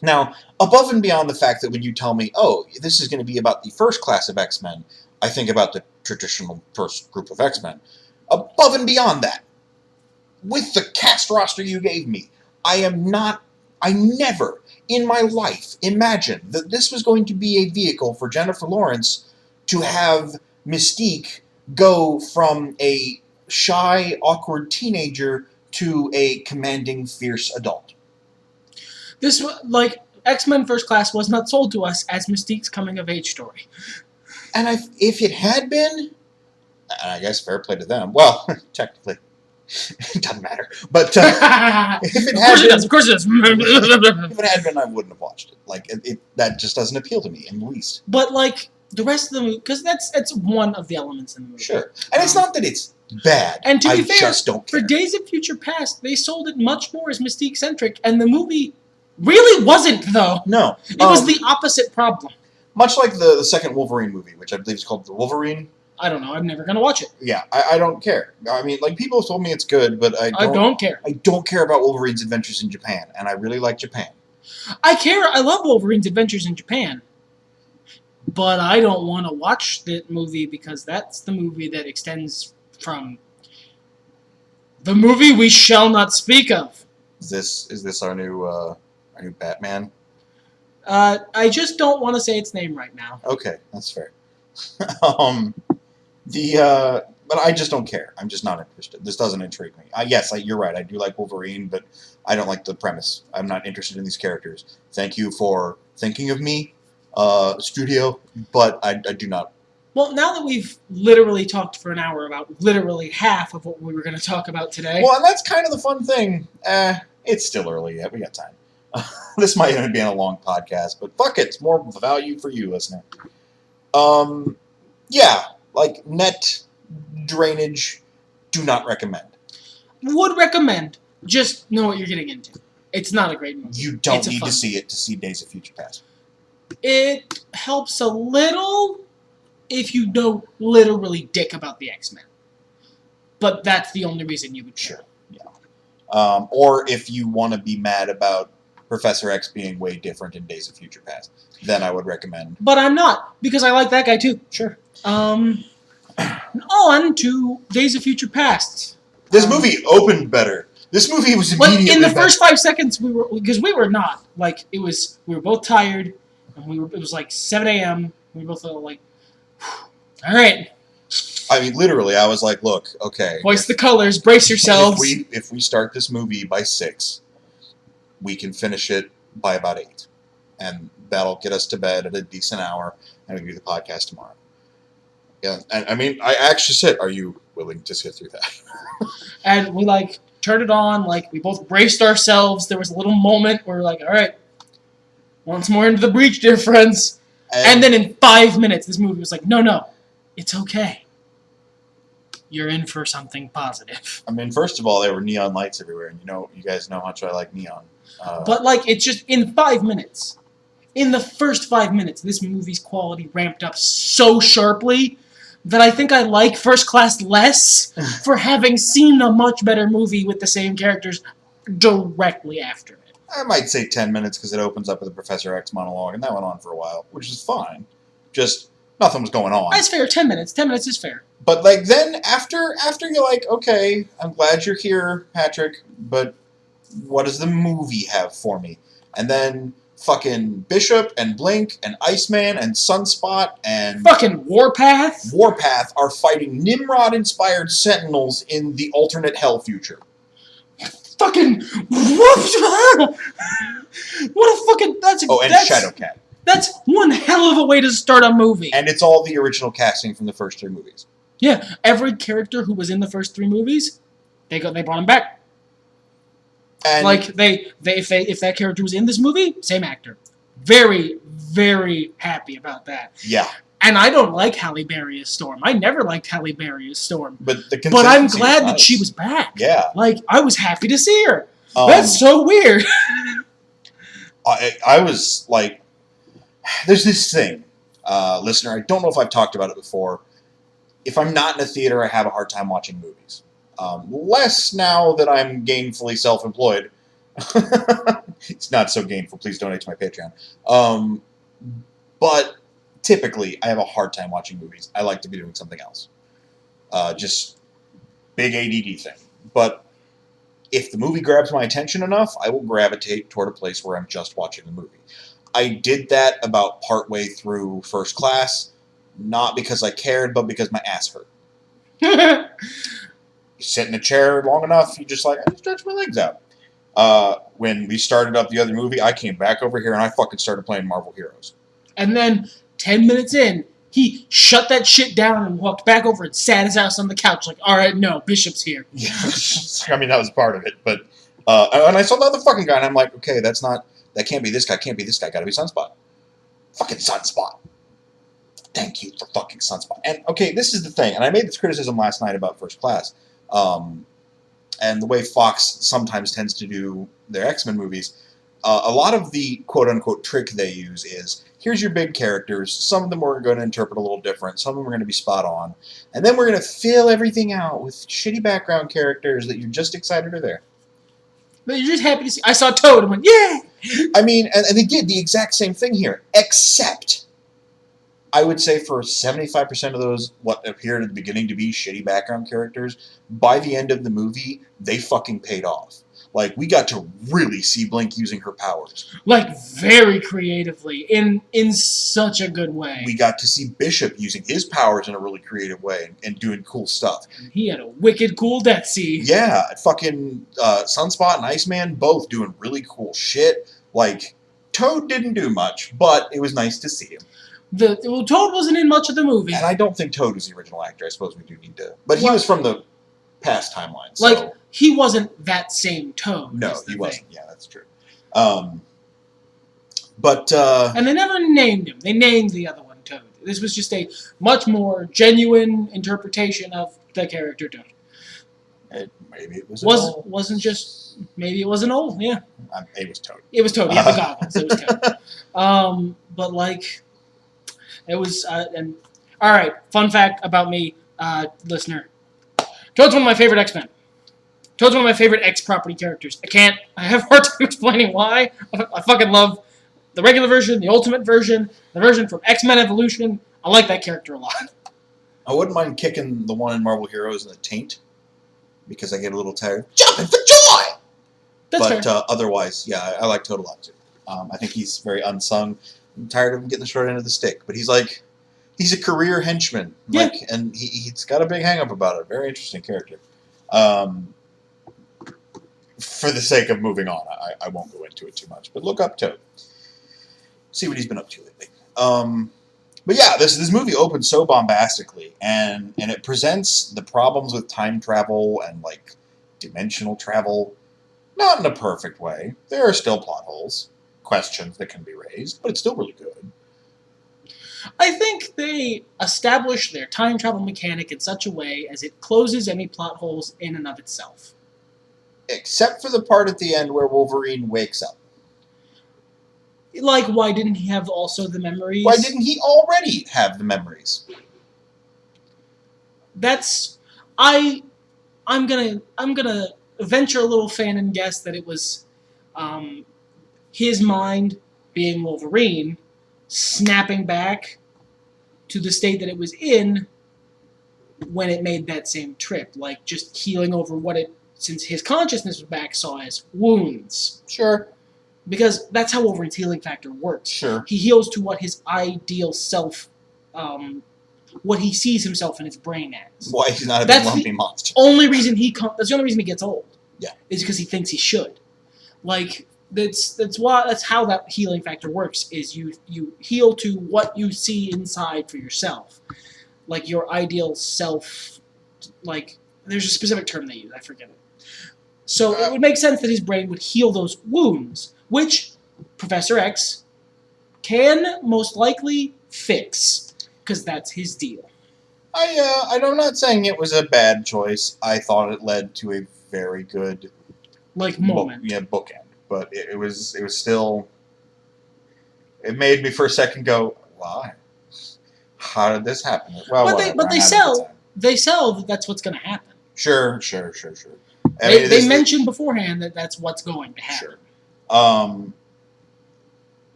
Now, above and beyond the fact that when you tell me, oh, this is going to be about the first class of X-Men, I think about the traditional first group of X-Men. Above and beyond that, with the cast roster you gave me, I never in my life imagined that this was going to be a vehicle for Jennifer Lawrence to have Mystique go from a shy, awkward teenager to a commanding, fierce adult. This, like, X-Men First Class was not sold to us as Mystique's coming-of-age story. And if it had been, I guess fair play to them. Well, technically, it doesn't matter. But if it had been, of course it does. If it had been, I wouldn't have watched it. Like that just doesn't appeal to me in the least. But like the rest of the movie, because that's one of the elements in the movie. Sure, and it's not that it's bad. And to be fair, just don't care. For Days of Future Past, they sold it much more as Mystique-centric, and the movie really wasn't, though. No. It was the opposite problem. Much like the second Wolverine movie, which I believe is called The Wolverine. I don't know. I'm never going to watch it. Yeah, I don't care. I mean, like, people have told me it's good, but I don't care. I don't care about Wolverine's adventures in Japan, and I really like Japan. I care. I love Wolverine's Adventures in Japan. But I don't want to watch that movie because that's the movie that extends from the movie we shall not speak of. Is this our new Batman? I just don't want to say its name right now. Okay, that's fair. But I just don't care. I'm just not interested. This doesn't intrigue me. Yes, you're right. I do like Wolverine, but I don't like the premise. I'm not interested in these characters. Thank you for thinking of me, studio, but I do not. Well, now that we've literally talked for an hour about literally half of what we were going to talk about today. Well, and that's kind of the fun thing. It's still early yet. We got time. This might end up being a long podcast, but fuck it. It's more value for you, listener. Yeah, like net drainage, do not recommend. Would recommend. Just know what you're getting into. It's not a great movie. You don't need to see it to see Days of Future Past. It helps a little if you know literally dick about the X-Men. But that's the only reason you would care. Sure, yeah. Or if you want to be mad about Professor X being way different in Days of Future Past, then I would recommend. But I'm not, because I like that guy too. Sure. On to Days of Future Past. This movie opened better. This movie was immediately in the better. first 5 seconds, we were not. Like, we were both tired, and it was like 7 a.m. We were both like, all right. I mean, literally, I was like, look, okay. Voice the colors, brace yourselves. If we start this movie by 6, we can finish it by about 8. And that'll get us to bed at a decent hour, and we can do the podcast tomorrow. Yeah, and I mean, I actually said, are you willing to sit through that? And we, turned it on, we both braced ourselves. There was a little moment where we're like, all right, once more into the breach, dear friends. And then in 5 minutes, this movie was like, no, it's okay. You're in for something positive. I mean, first of all, there were neon lights everywhere, and you guys know how much I like neon. But, it's just in 5 minutes. In the first 5 minutes, this movie's quality ramped up so sharply that I think I like First Class less for having seen a much better movie with the same characters directly after it. I might say 10 minutes because it opens up with a Professor X monologue, and that went on for a while, which is fine. Just nothing was going on. That's fair. 10 minutes. 10 minutes is fair. But then after you're like, okay, I'm glad you're here, Patrick, but what does the movie have for me? And then fucking Bishop and Blink and Iceman and Sunspot and fucking Warpath are fighting Nimrod-inspired Sentinels in the alternate hell future. Fucking what a fucking that's Shadowcat. That's one hell of a way to start a movie. And it's all the original casting from the first 3 movies. Yeah, every character who was in the first 3 movies, they brought him back. And if that character was in this movie, same actor. Very, very happy about that. Yeah. And I don't like Halle Berry as Storm. I never liked Halle Berry as Storm. But I'm glad that she was back. Yeah. I was happy to see her. That's so weird. I was like, there's this thing, listener, I don't know if I've talked about it before. If I'm not in a theater, I have a hard time watching movies. Less now that I'm gainfully self-employed. It's not so gainful. Please donate to my Patreon. But typically, I have a hard time watching movies. I like to be doing something else. Just big ADD thing. But if the movie grabs my attention enough, I will gravitate toward a place where I'm just watching the movie. I did that about partway through First Class, not because I cared, but because my ass hurt. You sit in a chair long enough, you just I stretch my legs out. When we started up the other movie, I came back over here and I fucking started playing Marvel Heroes. And then 10 minutes in, he shut that shit down and walked back over and sat his ass on the couch all right, no, Bishop's here. Yeah, I mean, that was part of it. But and I saw the other fucking guy and I'm like, okay, that can't be this guy, gotta be Sunspot. Fucking Sunspot. Thank you for fucking Sunspot. And okay, this is the thing, and I made this criticism last night about First Class. And the way Fox sometimes tends to do their X-Men movies, a lot of the quote-unquote trick they use is, here's your big characters, some of them we're going to interpret a little different, some of them are going to be spot on, and then we're going to fill everything out with shitty background characters that you're just excited are there. But you're just happy to see. I saw Toad and went, yeah! I mean, and they did the exact same thing here, except I would say for 75% of those, what appeared at the beginning to be shitty background characters, by the end of the movie, they fucking paid off. Like, we got to really see Blink using her powers. Like, very creatively, in such a good way. We got to see Bishop using his powers in a really creative way and doing cool stuff. He had a wicked cool death scene. Yeah, fucking Sunspot and Iceman both doing really cool shit. Like, Toad didn't do much, but it was nice to see him. Toad wasn't in much of the movie. And I don't think Toad was the original actor. I suppose we do need to... But he was from the past timeline, so... Like, he wasn't that same Toad. No, he wasn't. Yeah, that's true. And they never named him. They named the other one Toad. This was just a much more genuine interpretation of the character Toad. Maybe it was wasn't just... Maybe it wasn't old, yeah. It was Toad. It was Toad, yeah, the goggles. It was Toad. But, like... It was, and all right. Fun fact about me, listener. Toad's one of my favorite X-Men. Toad's one of my favorite X-property characters. I have a hard time explaining why. I fucking love the regular version, the Ultimate version, the version from X-Men Evolution. I like that character a lot. I wouldn't mind kicking the one in Marvel Heroes in the taint, because I get a little tired. Jumping for joy! That's fair. Otherwise, yeah, I like Toad a lot too. I think he's very unsung. I'm tired of him getting the short end of the stick, but he's a career henchman, and he's got a big hang-up about it. Very interesting character. For the sake of moving on, I won't go into it too much, but look up Toad. See what he's been up to lately. But yeah, this movie opens so bombastically, and it presents the problems with time travel and like dimensional travel, not in a perfect way. There are still plot holes. Questions that can be raised, but it's still really good. I think they establish their time travel mechanic in such a way as it closes any plot holes in and of itself. Except for the part at the end where Wolverine wakes up. Like, why didn't he have also the memories? Why didn't he already have the memories? I'm gonna venture a little fan and guess that it was his mind, being Wolverine, snapping back to the state that it was in when it made that same trip. Like, just healing over since his consciousness was back, saw as wounds. Sure. Because that's how Wolverine's healing factor works. Sure. He heals to what his ideal self, what he sees himself in his brain as. Why he's not a big lumpy monster. That's the only reason he gets old. Yeah. Is because he thinks he should. Like, that's how that healing factor works, is you heal to what you see inside for yourself. Like, your ideal self, like, there's a specific term they use, I forget it. So it would make sense that his brain would heal those wounds, which Professor X can most likely fix, because that's his deal. I'm not saying it was a bad choice. I thought it led to a very good moment. Bookend. But it was still... It made me for a second go, why? How did this happen? Well, they sell that that's what's going to happen. Sure. They mentioned beforehand that that's what's going to happen. Sure. I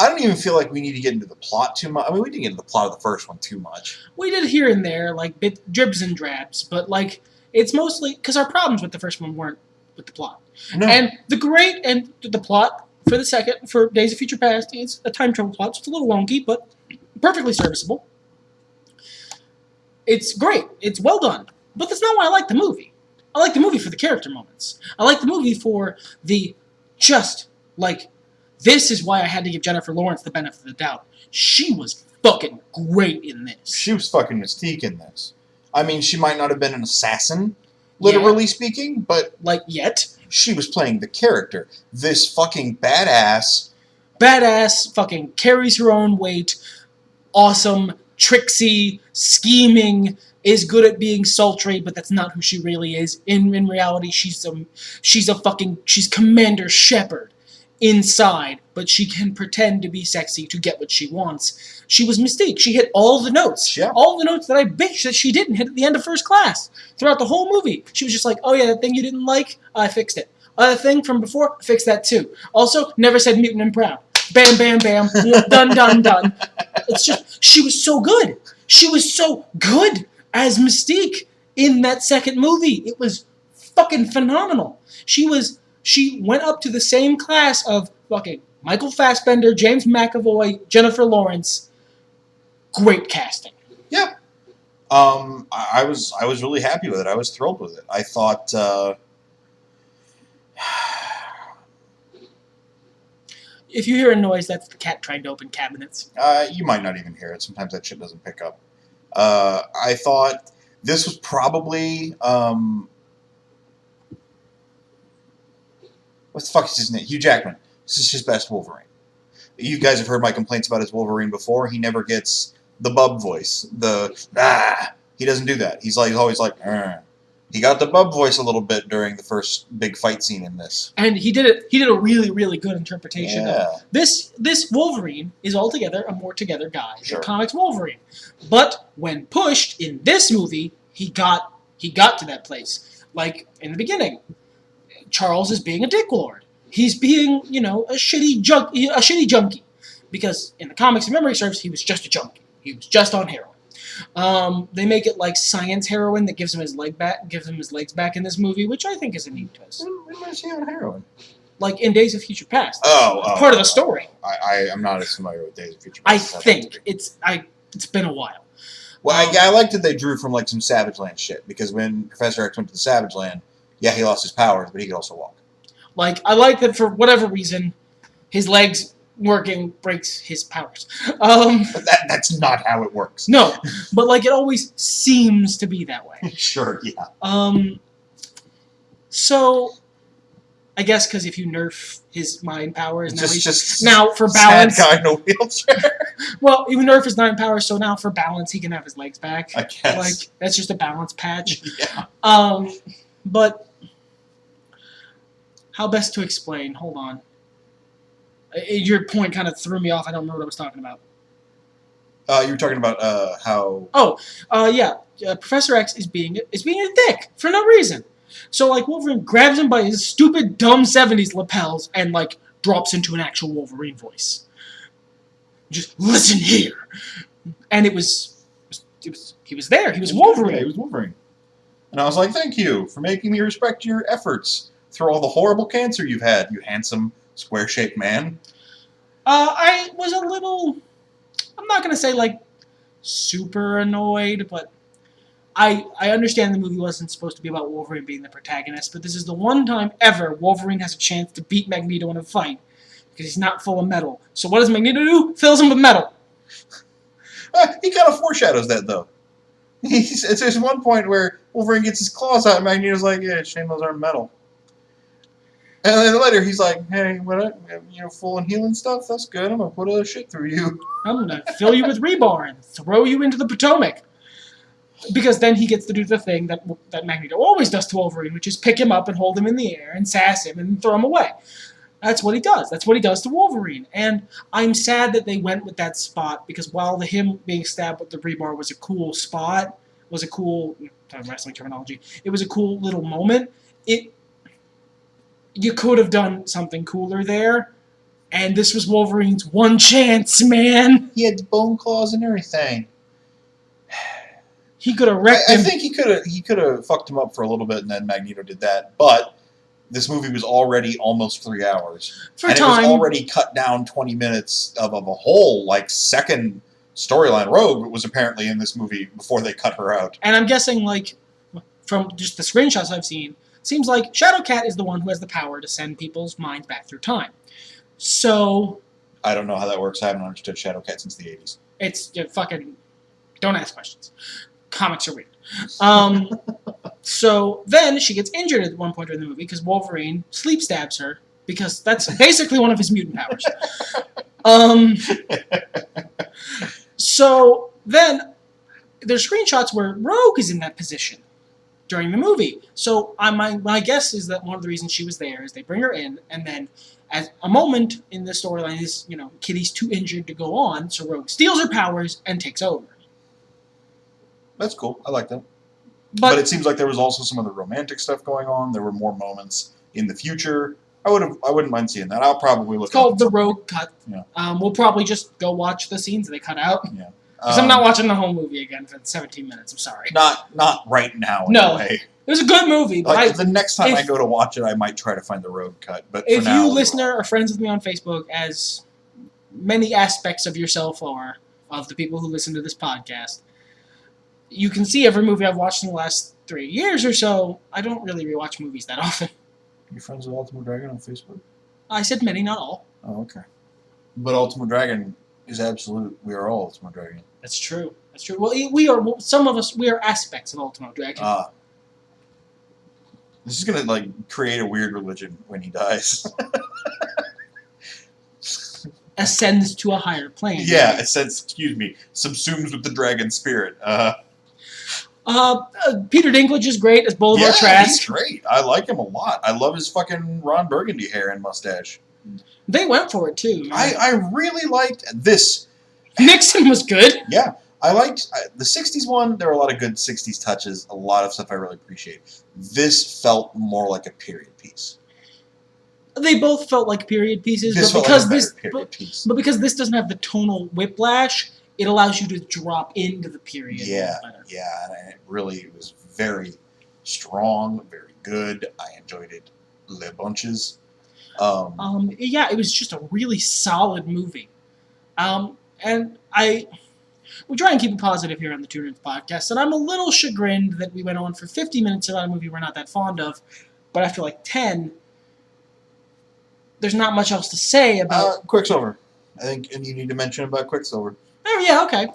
don't even feel like we need to get into the plot too much. I mean, we didn't get into the plot of the first one too much. We did here and there, like dribs and drabs, but like it's mostly because our problems with the first one weren't with the plot. No. And the plot for Days of Future Past is a time travel plot. So it's a little wonky, but perfectly serviceable. It's great. It's well done. But that's not why I like the movie. I like the movie for the character moments. I like the movie for this is why I had to give Jennifer Lawrence the benefit of the doubt. She was fucking great in this. She was fucking Mystique in this. I mean, she might not have been an assassin, literally speaking, but... yet. She was playing the character. This fucking badass, fucking carries her own weight, awesome, tricksy, scheming, is good at being sultry, but that's not who she really is. In reality, she's Commander Shepard inside, but she can pretend to be sexy to get what she wants. She was Mystique. She hit all the notes. Yeah. All the notes that I bitched that she didn't hit at the end of First Class. Throughout the whole movie, she was just like, oh yeah, that thing you didn't like, I fixed it. Other thing from before, fix that too. Also, never said mutant and proud. Bam, bam, bam. Done, done, done. It's just, she was so good. She was so good as Mystique in that second movie. It was fucking phenomenal. She went up to the same class of fucking Michael Fassbender, James McAvoy, Jennifer Lawrence. Great casting. Yeah. I was really happy with it. I was thrilled with it. I thought if you hear a noise, that's the cat trying to open cabinets. you might not even hear it. Sometimes that shit doesn't pick up. I thought this was probably what the fuck is his name? Hugh Jackman. This is his best Wolverine. You guys have heard my complaints about his Wolverine before. He never gets the bub voice. He doesn't do that. He's always like, He got the bub voice a little bit during the first big fight scene in this. And he did it. He did a really, really good interpretation Yeah. of this. This Wolverine is altogether a more together guy. Sure. The comics Wolverine, but when pushed in this movie, he got to that place. Like in the beginning, Charles is being a dicklord. He's being, a shitty junkie, because in the comics, if memory serves, he was just a junkie. He was just on heroin. They make it like science heroin that gives him his legs back in this movie, which I think is a neat twist. When was he on heroin? Like in Days of Future Past. Oh, Part of the story. I am not as familiar with Days of Future I Past. think it's been a while. Well, I liked that they drew from like some Savage Land shit, because when Professor X went to the Savage Land, yeah, he lost his powers, but he could also walk. Like, I like that for whatever reason, his legs working breaks his powers. But that's not how it works. No, but like it always seems to be that way. Sure, yeah. So I guess because if you nerf his mind powers, Just now for balance, sad guy in a wheelchair. well, you nerf his mind powers, so now for balance he can have his legs back. I guess. Like that's just a balance patch. Yeah. But how best to explain? Hold on. Your point kind of threw me off. I don't remember what I was talking about. You were talking about how. Yeah. Professor X is being a dick for no reason. So like Wolverine grabs him by his stupid dumb 70s lapels and like drops into an actual Wolverine voice. Just listen here, and he was there. He was Wolverine. Yeah, he was Wolverine. And I was like, thank you for making me respect your efforts through all the horrible cancer you've had, you handsome, square-shaped man. I was a little, I'm not going to say, like, super annoyed, but I understand the movie wasn't supposed to be about Wolverine being the protagonist, but this is the one time ever Wolverine has a chance to beat Magneto in a fight, because he's not full of metal. So what does Magneto do? Fills him with metal. He kind of foreshadows that, though. There's one point where Wolverine gets his claws out, and Magneto's like, yeah, shame those aren't metal. And then later he's like, hey, what? Full and healing stuff? That's good. I'm going to put other shit through you. I'm going to fill you with rebar and throw you into the Potomac. Because then he gets to do the thing that Magneto always does to Wolverine, which is pick him up and hold him in the air and sass him and throw him away. That's what he does. That's what he does to Wolverine. And I'm sad that they went with that spot, because while him being stabbed with the rebar was a cool spot, was a cool, wrestling terminology, it was a cool little moment, you could have done something cooler there, and this was Wolverine's one chance, man. He had bone claws and everything. He could have wrecked him. I think he could have fucked him up for a little bit, and then Magneto did that. But this movie was already almost 3 hours, It was already cut down 20 minutes of a whole second storyline. Rogue was apparently in this movie before they cut her out. And I'm guessing, from just the screenshots I've seen, seems like Shadowcat is the one who has the power to send people's minds back through time. So I don't know how that works. I haven't understood Shadowcat since the 80s. it's fucking, don't ask questions. Comics are weird. So then she gets injured at one point in the movie because Wolverine sleep stabs her, because that's basically one of his mutant powers. So then there's screenshots where Rogue is in that position during the movie. So my guess is that one of the reasons she was there is they bring her in, and then at a moment in the storyline is, Kitty's too injured to go on, so Rogue steals her powers and takes over. That's cool. I like that. But it seems like there was also some other romantic stuff going on. There were more moments in the future. I wouldn't mind seeing that. I'll probably look. It's called the Rogue Cut. Yeah. We'll probably just go watch the scenes they cut out. Yeah. Because I'm not watching the whole movie again for 17 minutes. I'm sorry. Not right now. No. Anyway. It was a good movie. But the next time I go to watch it, I might try to find the Rogue Cut. But if for now, you, listener, are friends with me on Facebook, as many aspects of yourself are, of the people who listen to this podcast, you can see every movie I've watched in the last 3 years or so. I don't really rewatch movies that often. You friends with Ultimate Dragon on Facebook? I said many, not all. Oh, okay. But Ultimate Dragon is absolute. We are all Ultimate Dragon. That's true. That's true. Well, we are. Some of us. We are aspects of Ultimate Dragon. This is gonna create a weird religion when he dies. Ascends to a higher plane. Yeah, subsumes with the dragon spirit. Peter Dinklage is great as Bolivar Trask. He's great. I like him a lot. I love his fucking Ron Burgundy hair and mustache. They went for it too. I really liked this. Nixon was good. Yeah. I liked the 60s one. There were a lot of good 60s touches. A lot of stuff I really appreciate. This felt more like a period piece. They both felt like period pieces, This but felt because like a period piece. But because this doesn't have the tonal whiplash, it allows you to drop into the period. Yeah, and it was very strong, very good. I enjoyed it le bunches. Yeah, it was just a really solid movie. And we try and keep it positive here on the Two Nerds podcast, and I'm a little chagrined that we went on for 50 minutes about a movie we're not that fond of, but after 10, there's not much else to say about... Quicksilver. I think and you need to mention about Quicksilver. Oh, yeah, okay.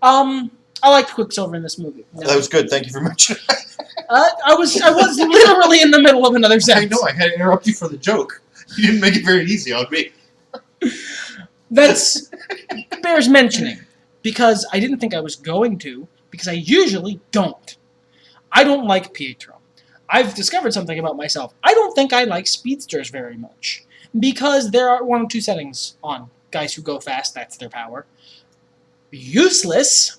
I liked Quicksilver in this movie. No. That was good. Thank you for mentioning it. I was literally in the middle of another sentence. I know. I had to interrupt you for the joke. You didn't make it very easy on me. That's bears mentioning, because I didn't think I was going to, because I usually don't. I don't like Pietro. I've discovered something about myself. I don't think I like speedsters very much, because there are one of two settings on guys who go fast, that's their power. Useless,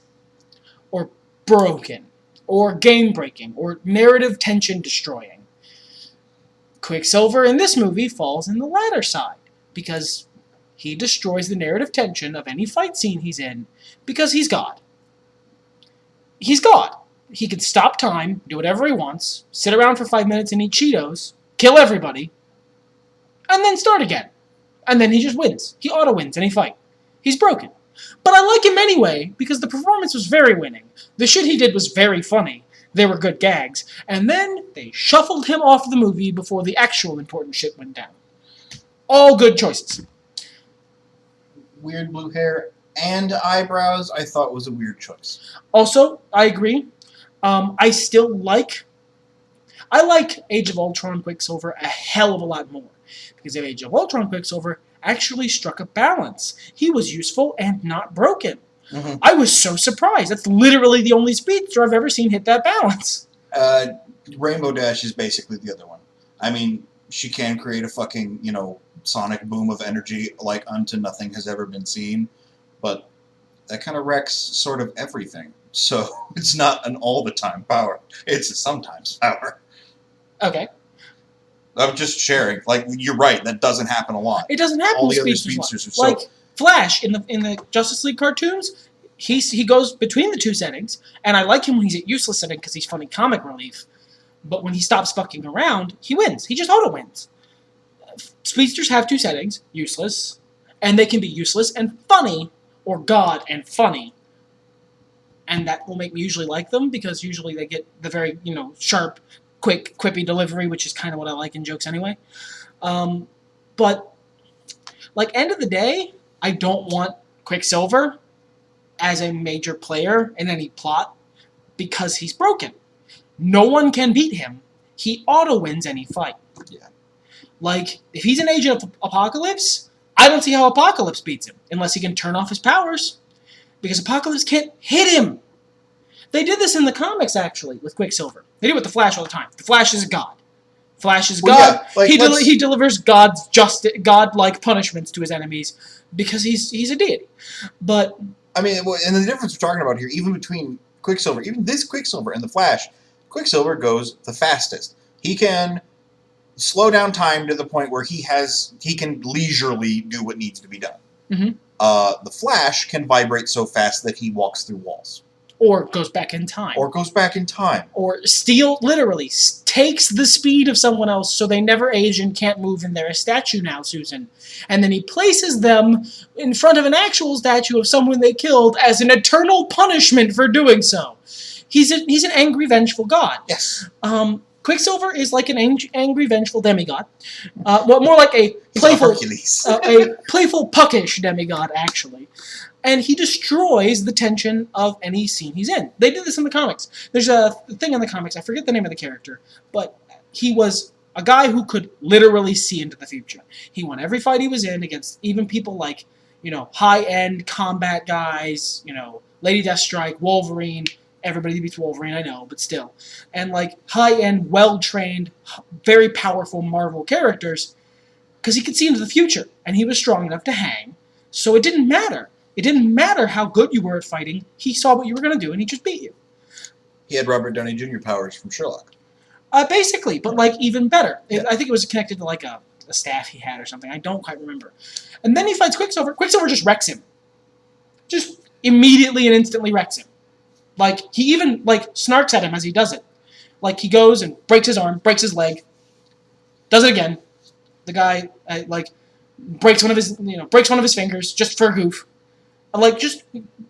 or broken, or game-breaking, or narrative tension destroying. Quicksilver in this movie falls in the latter side, because he destroys the narrative tension of any fight scene he's in, because he's God. He's God. He can stop time, do whatever he wants, sit around for 5 minutes and eat Cheetos, kill everybody, and then start again. And then he just wins. He auto-wins any fight. He's broken. But I like him anyway, because the performance was very winning. The shit he did was very funny. There were good gags. And then they shuffled him off the movie before the actual important shit went down. All good choices. Weird blue hair and eyebrows, I thought was a weird choice. Also, I agree. I like Age of Ultron Quicksilver a hell of a lot more. Because Age of Ultron Quicksilver actually struck a balance. He was useful and not broken. Mm-hmm. I was so surprised. That's literally the only speedster I've ever seen hit that balance. Rainbow Dash is basically the other one. I mean, she can create a fucking, sonic boom of energy like unto nothing has ever been seen, but that kind of wrecks sort of everything. So it's not an all-the-time power. It's a sometimes power. Okay. I'm just sharing. You're right. That doesn't happen a lot. It doesn't happen all with the other speedsters. Are so... Like Flash in the Justice League cartoons, he goes between the two settings, and I like him when he's at useless setting because he's funny comic relief. But when he stops fucking around, he wins. He just auto-wins. Speedsters have two settings, useless, and they can be useless and funny, or God and funny. And that will make me usually like them, because usually they get the very, sharp, quick, quippy delivery, which is kind of what I like in jokes anyway. But, end of the day, I don't want Quicksilver as a major player in any plot, because he's broken. No one can beat him. He auto-wins any fight. Yeah. If he's an agent of Apocalypse, I don't see how Apocalypse beats him, unless he can turn off his powers. Because Apocalypse can't hit him. They did this in the comics, actually, with Quicksilver. They do it with the Flash all the time. The Flash is a god. Flash is God. He delivers God-like punishments to his enemies because he's a deity. But I mean, and the difference we're talking about here, even between Quicksilver, even this Quicksilver and the Flash, Quicksilver goes the fastest. He can slow down time to the point where he can leisurely do what needs to be done. Mm-hmm. The Flash can vibrate so fast that he walks through walls. Or goes back in time. Or literally takes the speed of someone else so they never age and can't move and they're a statue now, Susan. And then he places them in front of an actual statue of someone they killed as an eternal punishment for doing so. He's an angry, vengeful god. Yes. Quicksilver is like an angry, vengeful demigod. More like a playful, puckish demigod, actually. And he destroys the tension of any scene he's in. They did this in the comics. There's a thing in the comics, I forget the name of the character, but he was a guy who could literally see into the future. He won every fight he was in against even people like, high-end combat guys, Lady Deathstrike, Wolverine. Everybody beats Wolverine, I know, but still. And high-end, well-trained, very powerful Marvel characters, because he could see into the future, and he was strong enough to hang, so it didn't matter. It didn't matter how good you were at fighting. He saw what you were going to do, and he just beat you. He had Robert Downey Jr. powers from Sherlock. Basically, but even better. Yeah. I think it was connected to a staff he had or something. I don't quite remember. And then he fights Quicksilver. Quicksilver just wrecks him. Just immediately and instantly wrecks him. He even snarks at him as he does it. He goes and breaks his arm, breaks his leg, does it again. The guy breaks one of his fingers just for a goof. Just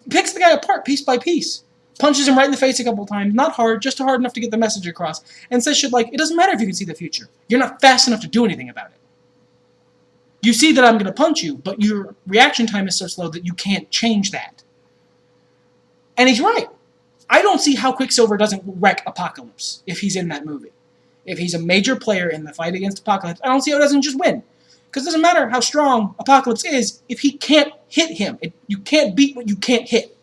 picks the guy apart piece by piece. Punches him right in the face a couple times. Not hard, just hard enough to get the message across. And says shit it doesn't matter if you can see the future. You're not fast enough to do anything about it. You see that I'm going to punch you, but your reaction time is so slow that you can't change that. And he's right. I don't see how Quicksilver doesn't wreck Apocalypse if he's in that movie. If he's a major player in the fight against Apocalypse, I don't see how he doesn't just win. Because it doesn't matter how strong Apocalypse is if he can't hit him. You can't beat what you can't hit.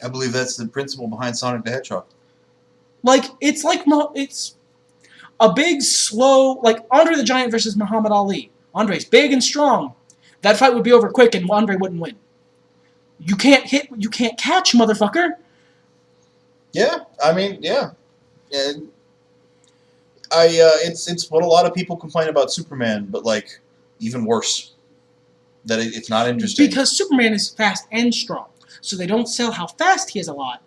I believe that's the principle behind Sonic the Hedgehog. It's a big, slow, Andre the Giant versus Muhammad Ali. Andre's big and strong. That fight would be over quick and Andre wouldn't win. You can't hit what you can't catch, motherfucker. Yeah, I mean, yeah. And it's what a lot of people complain about Superman, but even worse. That it's not interesting. Because Superman is fast and strong. So they don't sell how fast he is a lot,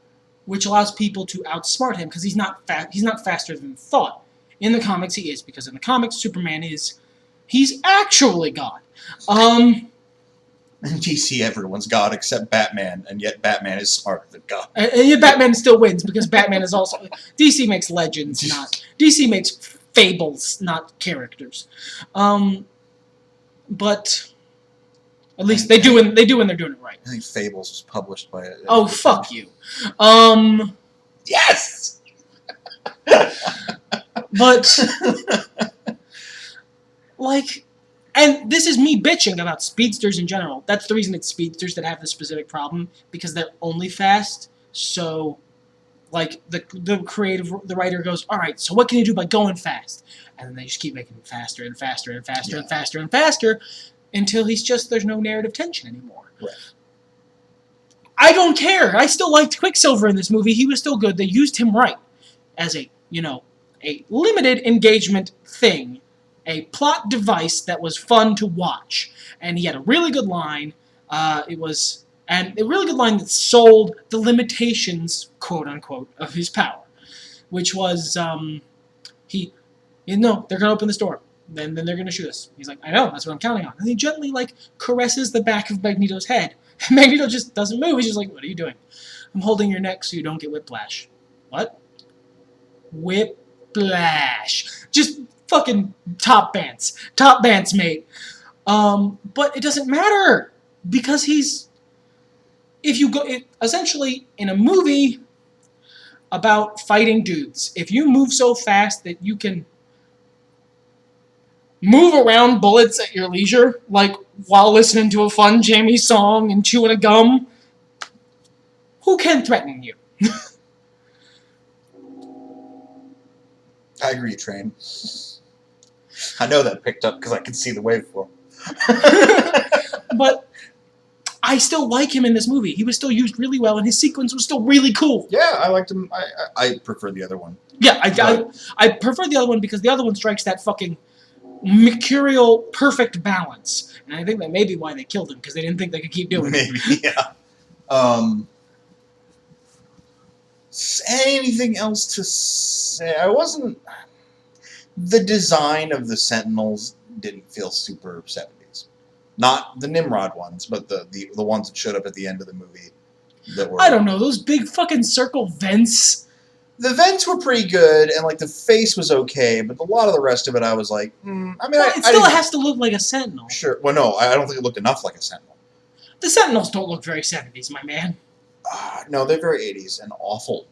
which allows people to outsmart him because he's not faster than thought. In the comics he is, because in the comics Superman he's actually God. In DC, everyone's God except Batman, and yet Batman is smarter than God. And yet Batman still wins, because Batman is also... DC makes legends, DC makes fables, not characters. But... At least they do when they're doing it right. I think Fables was published by... Oh, fuck you. Yes! But... And this is me bitching about speedsters in general. That's the reason it's speedsters that have this specific problem, because they're only fast. So, the writer goes, all right, so what can you do by going fast? And then they just keep making him faster and faster and faster and faster and faster until there's no narrative tension anymore. Right. I don't care. I still liked Quicksilver in this movie. He was still good. They used him right as a limited engagement thing. A plot device that was fun to watch. And he had a really good line. A really good line that sold the limitations, quote-unquote, of his power. Which was, they're going to open this door. Then they're going to shoot us. He's like, I know, that's what I'm counting on. And he gently, caresses the back of Magneto's head. And Magneto just doesn't move. He's just like, what are you doing? I'm holding your neck so you don't get whiplash. What? Whiplash. Just... fucking top bands, mate. But it doesn't matter because essentially in a movie about fighting dudes, if you move so fast that you can move around bullets at your leisure, while listening to a fun Jamie song and chewing a gum, who can threaten you? I agree, Train. I know that picked up because I can see the waveform. But I still like him in this movie. He was still used really well, and his sequence was still really cool. Yeah, I liked him. I prefer the other one. Yeah, I prefer the other one because the other one strikes that fucking mercurial perfect balance. And I think that may be why they killed him, because they didn't think they could keep doing it. Maybe, yeah. Anything else to say? The design of the Sentinels didn't feel super 70s. Not the Nimrod ones, but the ones that showed up at the end of the movie. That were. I don't know, those big fucking circle vents. The vents were pretty good, and like the face was okay, but a lot of the rest of it, I was like, I mean, It still has to look like a Sentinel. Sure. Well, no, I don't think it looked enough like a Sentinel. The Sentinels don't look very 70s, my man. No, they're very 80s and awful.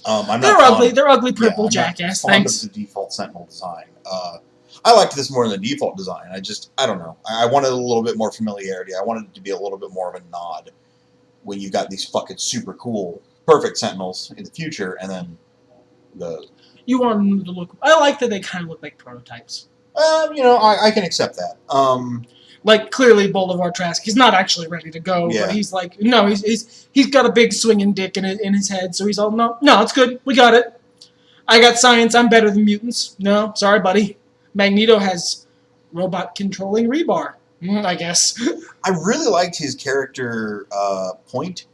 They're ugly. They're ugly purple jackass. Fond Thanks. of the default Sentinel design. I liked this more than the default design. I don't know. I wanted a little bit more familiarity. I wanted it to be a little bit more of a nod when you got these fucking super cool, perfect Sentinels in the future, and then You want them to look. I like that they kind of look like prototypes. I can accept that. Like, clearly Boulevard Trask, he's not actually ready to go, Yeah. but he's like, no, he's got a big swinging dick in his head, so he's all, no, it's good, we got it. I got science, I'm better than mutants. No, sorry, buddy. Magneto has robot controlling rebar, I guess. I really liked his character point.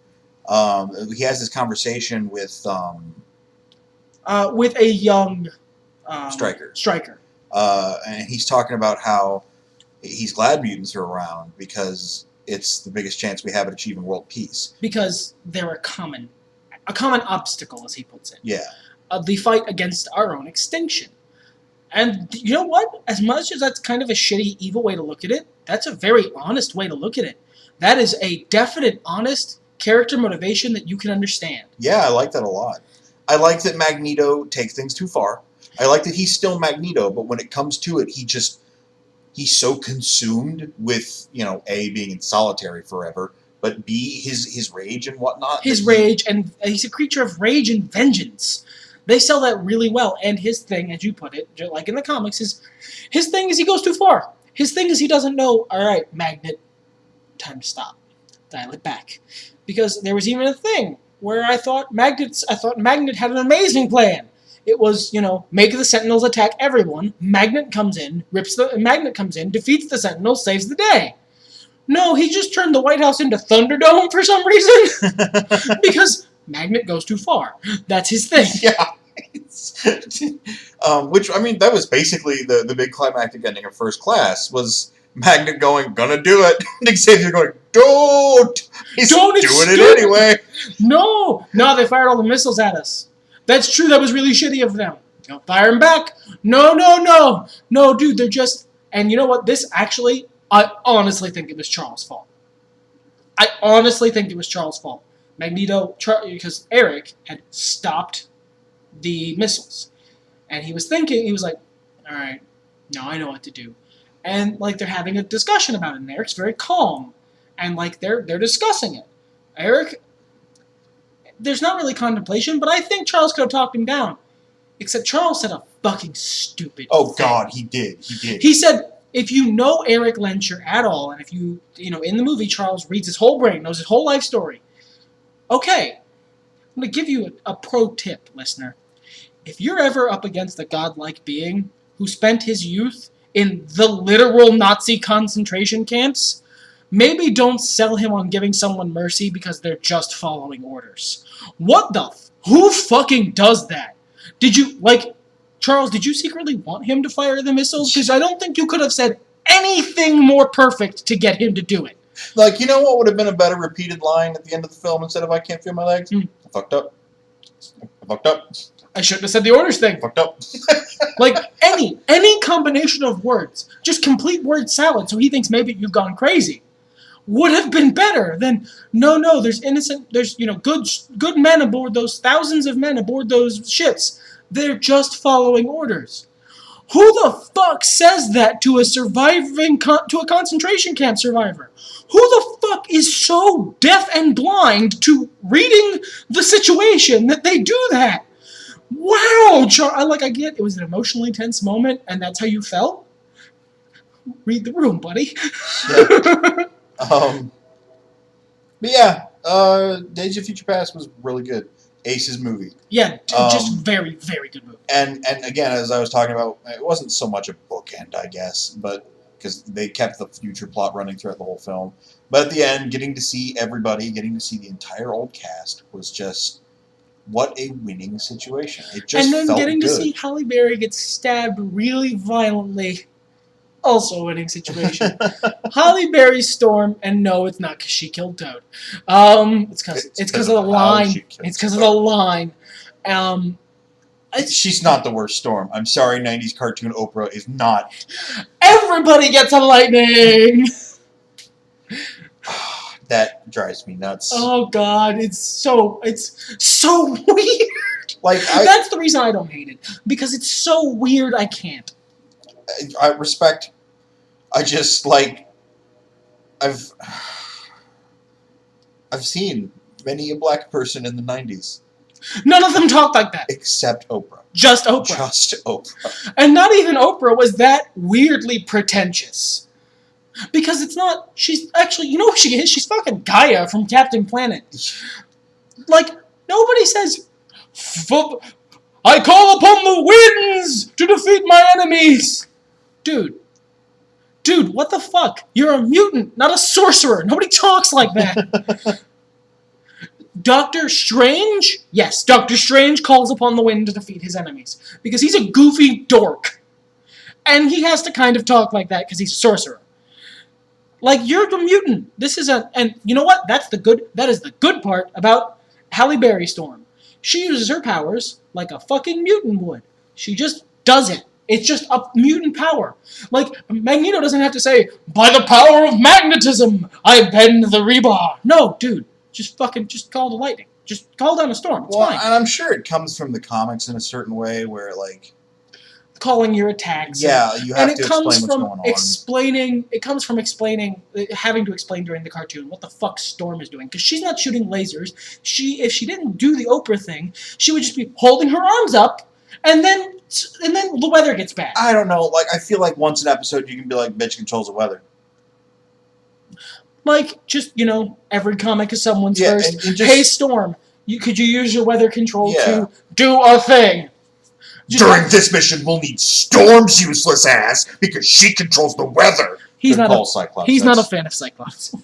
He has this conversation with a young Stryker. And he's talking about how he's glad mutants are around because it's the biggest chance we have at achieving world peace. Because they're a common obstacle, as he puts it. Yeah. The fight against our own extinction. And you know what? As much as that's kind of a shitty, evil way to look at it, that's a very honest way to look at it. That is a definite, honest character motivation that you can understand. Yeah, I like that a lot. I like that Magneto takes things too far. I like that he's still Magneto, but when it comes to it, he's so consumed with, A, being in solitary forever, but B, his rage and whatnot. His rage, and he's a creature of rage and vengeance. They sell that really well, and his thing, as you put it, like in the comics, is his thing is he goes too far. His thing is he doesn't know, all right, Magnet, time to stop. Dial it back. Because there was even a thing where I thought Magnet had an amazing plan. It was, make the Sentinels attack everyone. Magnet comes in, defeats the Sentinels, saves the day. No, he just turned the White House into Thunderdome for some reason. Because Magnet goes too far. That's his thing. Yeah. Which, I mean, that was basically the big climactic ending of First Class, was Magnet going, gonna do it. And Xavier going, don't! He's doing it anyway. No, they fired all the missiles at us. That's true, that was really shitty of them. Don't fire them back. No, dude, they're just... And you know what? I honestly think it was Charles' fault. Magneto, because Eric had stopped the missiles. And he was like, alright, now I know what to do. And, they're having a discussion about it, and Eric's very calm. And, they're discussing it. Eric... There's not really contemplation, but I think Charles could have talked him down. Except Charles said a fucking stupid thing. God, he did. He said, if you know Eric Lencher at all, and if you in the movie, Charles reads his whole brain, knows his whole life story. Okay, I'm going to give you a pro tip, listener. If you're ever up against a godlike being who spent his youth in the literal Nazi concentration camps, maybe don't sell him on giving someone mercy because they're just following orders. What the who fucking does that? Did you, Charles, did you secretly want him to fire the missiles? Because I don't think you could have said anything more perfect to get him to do it. You know what would have been a better repeated line at the end of the film instead of I can't feel my legs? I fucked up. I shouldn't have said the orders thing. Fucked up. Any combination of words, just complete word salad so he thinks maybe you've gone crazy, would have been better than, no, there's good men aboard those, thousands of men aboard those ships. They're just following orders. Who the fuck says that to a concentration camp survivor? Who the fuck is so deaf and blind to reading the situation that they do that? Wow, I get it was an emotionally tense moment, and that's how you felt? Read the room, buddy. Yeah. But yeah, Days of Future Past was really good. Ace's movie. Yeah, just very, very good movie. And again, as I was talking about, it wasn't so much a bookend, I guess, but because they kept the future plot running throughout the whole film. But at the end, getting to see everybody, getting to see the entire old cast was just what a winning situation. It just and then felt getting good. to see Halle Berry get stabbed really violently. Also a winning situation. Halle Berry's Storm, and no, it's not because she killed Toad. It's because of the line. It's because of the line. She's not the worst Storm. I'm sorry, 90s cartoon Oprah is not. Everybody gets a lightning! That drives me nuts. Oh god, it's so weird. That's the reason I don't hate it. Because it's so weird I can't. I respect. I just I've seen many a black person in the 90s. None of them talked like that. Except Oprah. Just Oprah. Just Oprah. And not even Oprah was that weirdly pretentious. Because it's not, she's actually, you know who she is? She's fucking Gaia from Captain Planet. Nobody says, I call upon the winds to defeat my enemies. Dude, what the fuck? You're a mutant, not a sorcerer. Nobody talks like that. Doctor Strange? Yes, Doctor Strange calls upon the wind to defeat his enemies. Because he's a goofy dork. And he has to kind of talk like that because he's a sorcerer. You're the mutant. And you know what? That is the good part about Halle Berry Storm. She uses her powers like a fucking mutant would. She just does it. It's just a mutant power. Magneto doesn't have to say, by the power of magnetism, I bend the rebar. No, dude. Just call the lightning. Just call down a storm. It's fine. And I'm sure it comes from the comics in a certain way where, calling your attacks. Yeah, you have to explain what's going on. It comes from having to explain during the cartoon what the fuck Storm is doing. Because she's not shooting lasers. If she didn't do the Oprah thing, she would just be holding her arms up, and then the weather gets bad. I don't know. I feel like once an episode you can be like, bitch controls the weather. Every comic is someone's first. Hey, Storm, could you use your weather control to do a thing? During this mission, we'll need Storm's useless ass because she controls the weather. He's not a fan of Cyclops.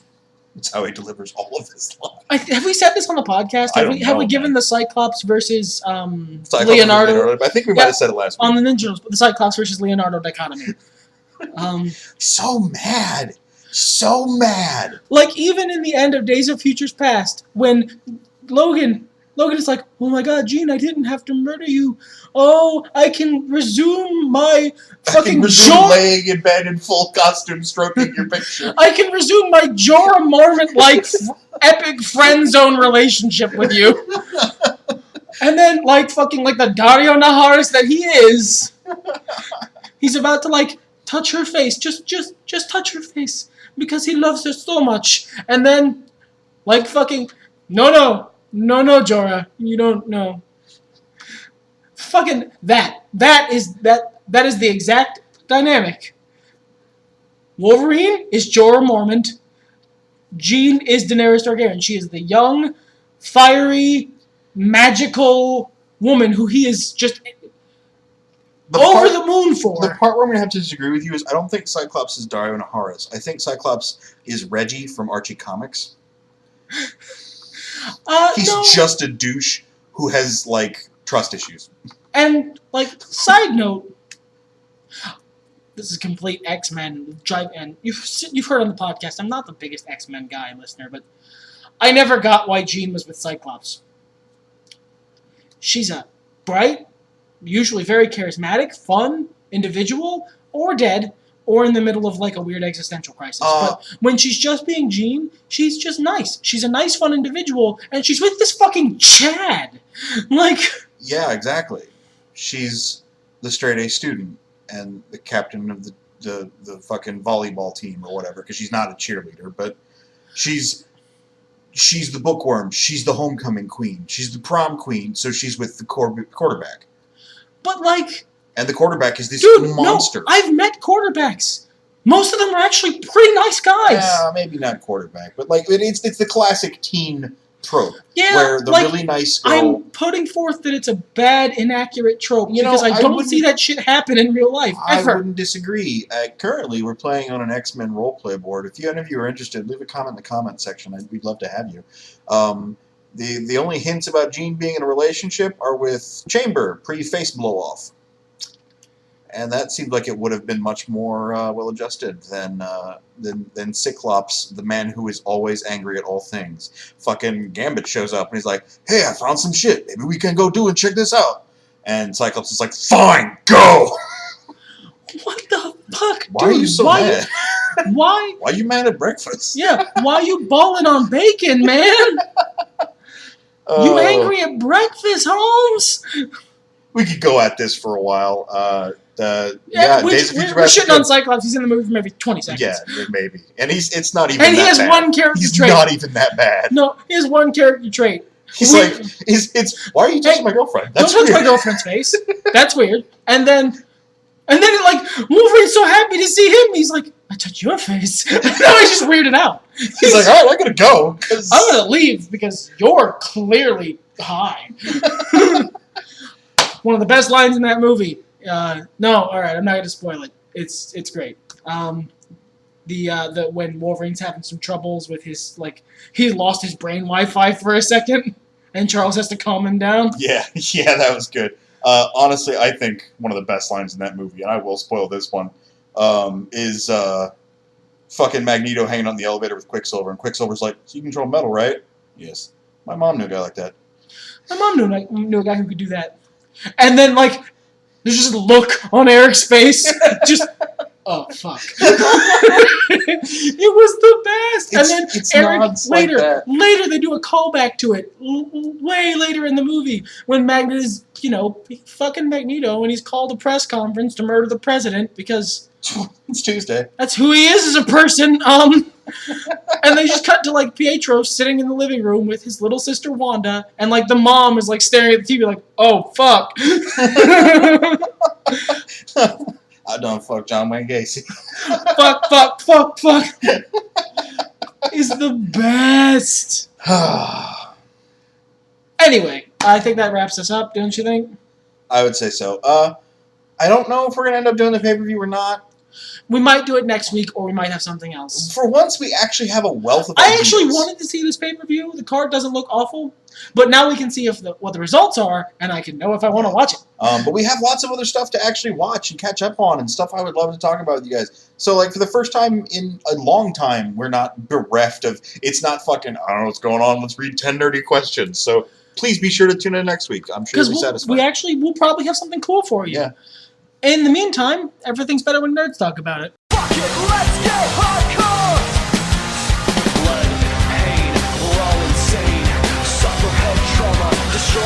That's how he delivers all of his lines. Have we said this on the podcast? Have we given the Cyclops versus Leonardo? I think we might have said it last week. On the Ninjas, the Cyclops versus Leonardo dichotomy. So mad. So mad. Even in the end of Days of Futures Past, when Logan is like, oh my god, Jean, I didn't have to murder you. Oh, I can resume my fucking laying in bed in full costume, stroking your picture. I can resume my Jorah Mormont-like epic friend zone relationship with you. And then, the Dario Naharis that he is, he's about to, touch her face. Just touch her face. Because he loves her so much. And then, no, Jorah. You don't know. Fucking that is the exact dynamic. Wolverine is Jorah Mormont. Jean is Daenerys Targaryen. She is the young, fiery, magical woman who he is just the moon for. The part where I'm going to have to disagree with you is I don't think Cyclops is Dario Naharis. I think Cyclops is Reggie from Archie Comics. He's just a douche who has, trust issues. And, side note, this is complete X-Men drive, and you've heard on the podcast, I'm not the biggest X-Men guy listener, but I never got why Jean was with Cyclops. She's a bright, usually very charismatic, fun individual, or dead, or in the middle of a weird existential crisis. But when she's just being Jean, she's just nice. She's a nice, fun individual, and she's with this fucking Chad. Yeah, exactly. She's the straight-A student and the captain of the fucking volleyball team or whatever, because she's not a cheerleader, but She's the bookworm. She's the homecoming queen. She's the prom queen. So she's with the quarterback. But like, and the quarterback is this monster. No, I've met quarterbacks. Most of them are actually pretty nice guys. Yeah, maybe not quarterback, but like it's the classic teen trope. Yeah, where the really nice girl. I'm putting forth that it's a bad, inaccurate trope because I don't see that shit happen in real life ever. I wouldn't disagree. Currently, we're playing on an X-Men roleplay board. If any of you are interested, leave a comment in the comment section. We'd love to have you. The only hints about Jean being in a relationship are with Chamber pre-face blow-off. And that seemed like it would have been much more well-adjusted than Cyclops, the man who is always angry at all things. Fucking Gambit shows up, and he's like, hey, I found some shit. Maybe we can go do and check this out. And Cyclops is like, fine, go! What the fuck, Why are you so mad? Why? Why are you mad at breakfast? Yeah, why are you balling on bacon, man? You angry at breakfast, Holmes? We could go at this for a while. We're shitting on Cyclops. He's in the movie for maybe 20 seconds. Yeah, maybe. And it's not even that bad. And he has bad. one character trait. He's not even that bad. No, he has one character trait. He's why are you touching my girlfriend? That's don't touch my girlfriend's face. That's weird. And then like, Wolverine's so happy to see him. He's like, I touched your face. No, he's just weirded out. He's like, all right, I gotta go. I'm gonna leave because you're clearly high. One of the best lines in that movie. No, all right, I'm not gonna spoil it. It's great. The when Wolverine's having some troubles with his he lost his brain Wi-Fi for a second, and Charles has to calm him down. Yeah, that was good. Honestly, I think one of the best lines in that movie, and I will spoil this one, is fucking Magneto hanging on the elevator with Quicksilver, and Quicksilver's like, so you control metal, right? Yes. My mom knew a guy like that. My mom knew a guy who could do that. And then, there's just a look on Eric's face. Just, oh, fuck. It was the best. And then Eric, later they do a callback to it. Way later in the movie. When Magneto is, fucking Magneto, and he's called a press conference to murder the president because... It's Tuesday. That's who he is as a person. And they just cut to Pietro sitting in the living room with his little sister Wanda, and the mom is staring at the TV like, oh fuck. I done fuck John Wayne Gacy. fuck. Is the best. Anyway, I think that wraps us up, don't you think? I would say so. I don't know if we're gonna end up doing the pay-per-view or not. We might do it next week, or we might have something else. For once, we actually have a wealth of ideas. I actually wanted to see this pay-per-view. The card doesn't look awful, but now we can see what the results are, and I can know if I want to watch it. But we have lots of other stuff to actually watch and catch up on, and stuff I would love to talk about with you guys. So, for the first time in a long time, we're not bereft of, it's not fucking, I don't know what's going on, let's read 10 nerdy questions. So, please be sure to tune in next week. I'm sure you'll be satisfied. We'll probably have something cool for you. Yeah. In the meantime, everything's better when nerds talk about it. Fuck it, let's get hardcore! Blood, pain, we're all insane. Suffer head trauma, destroy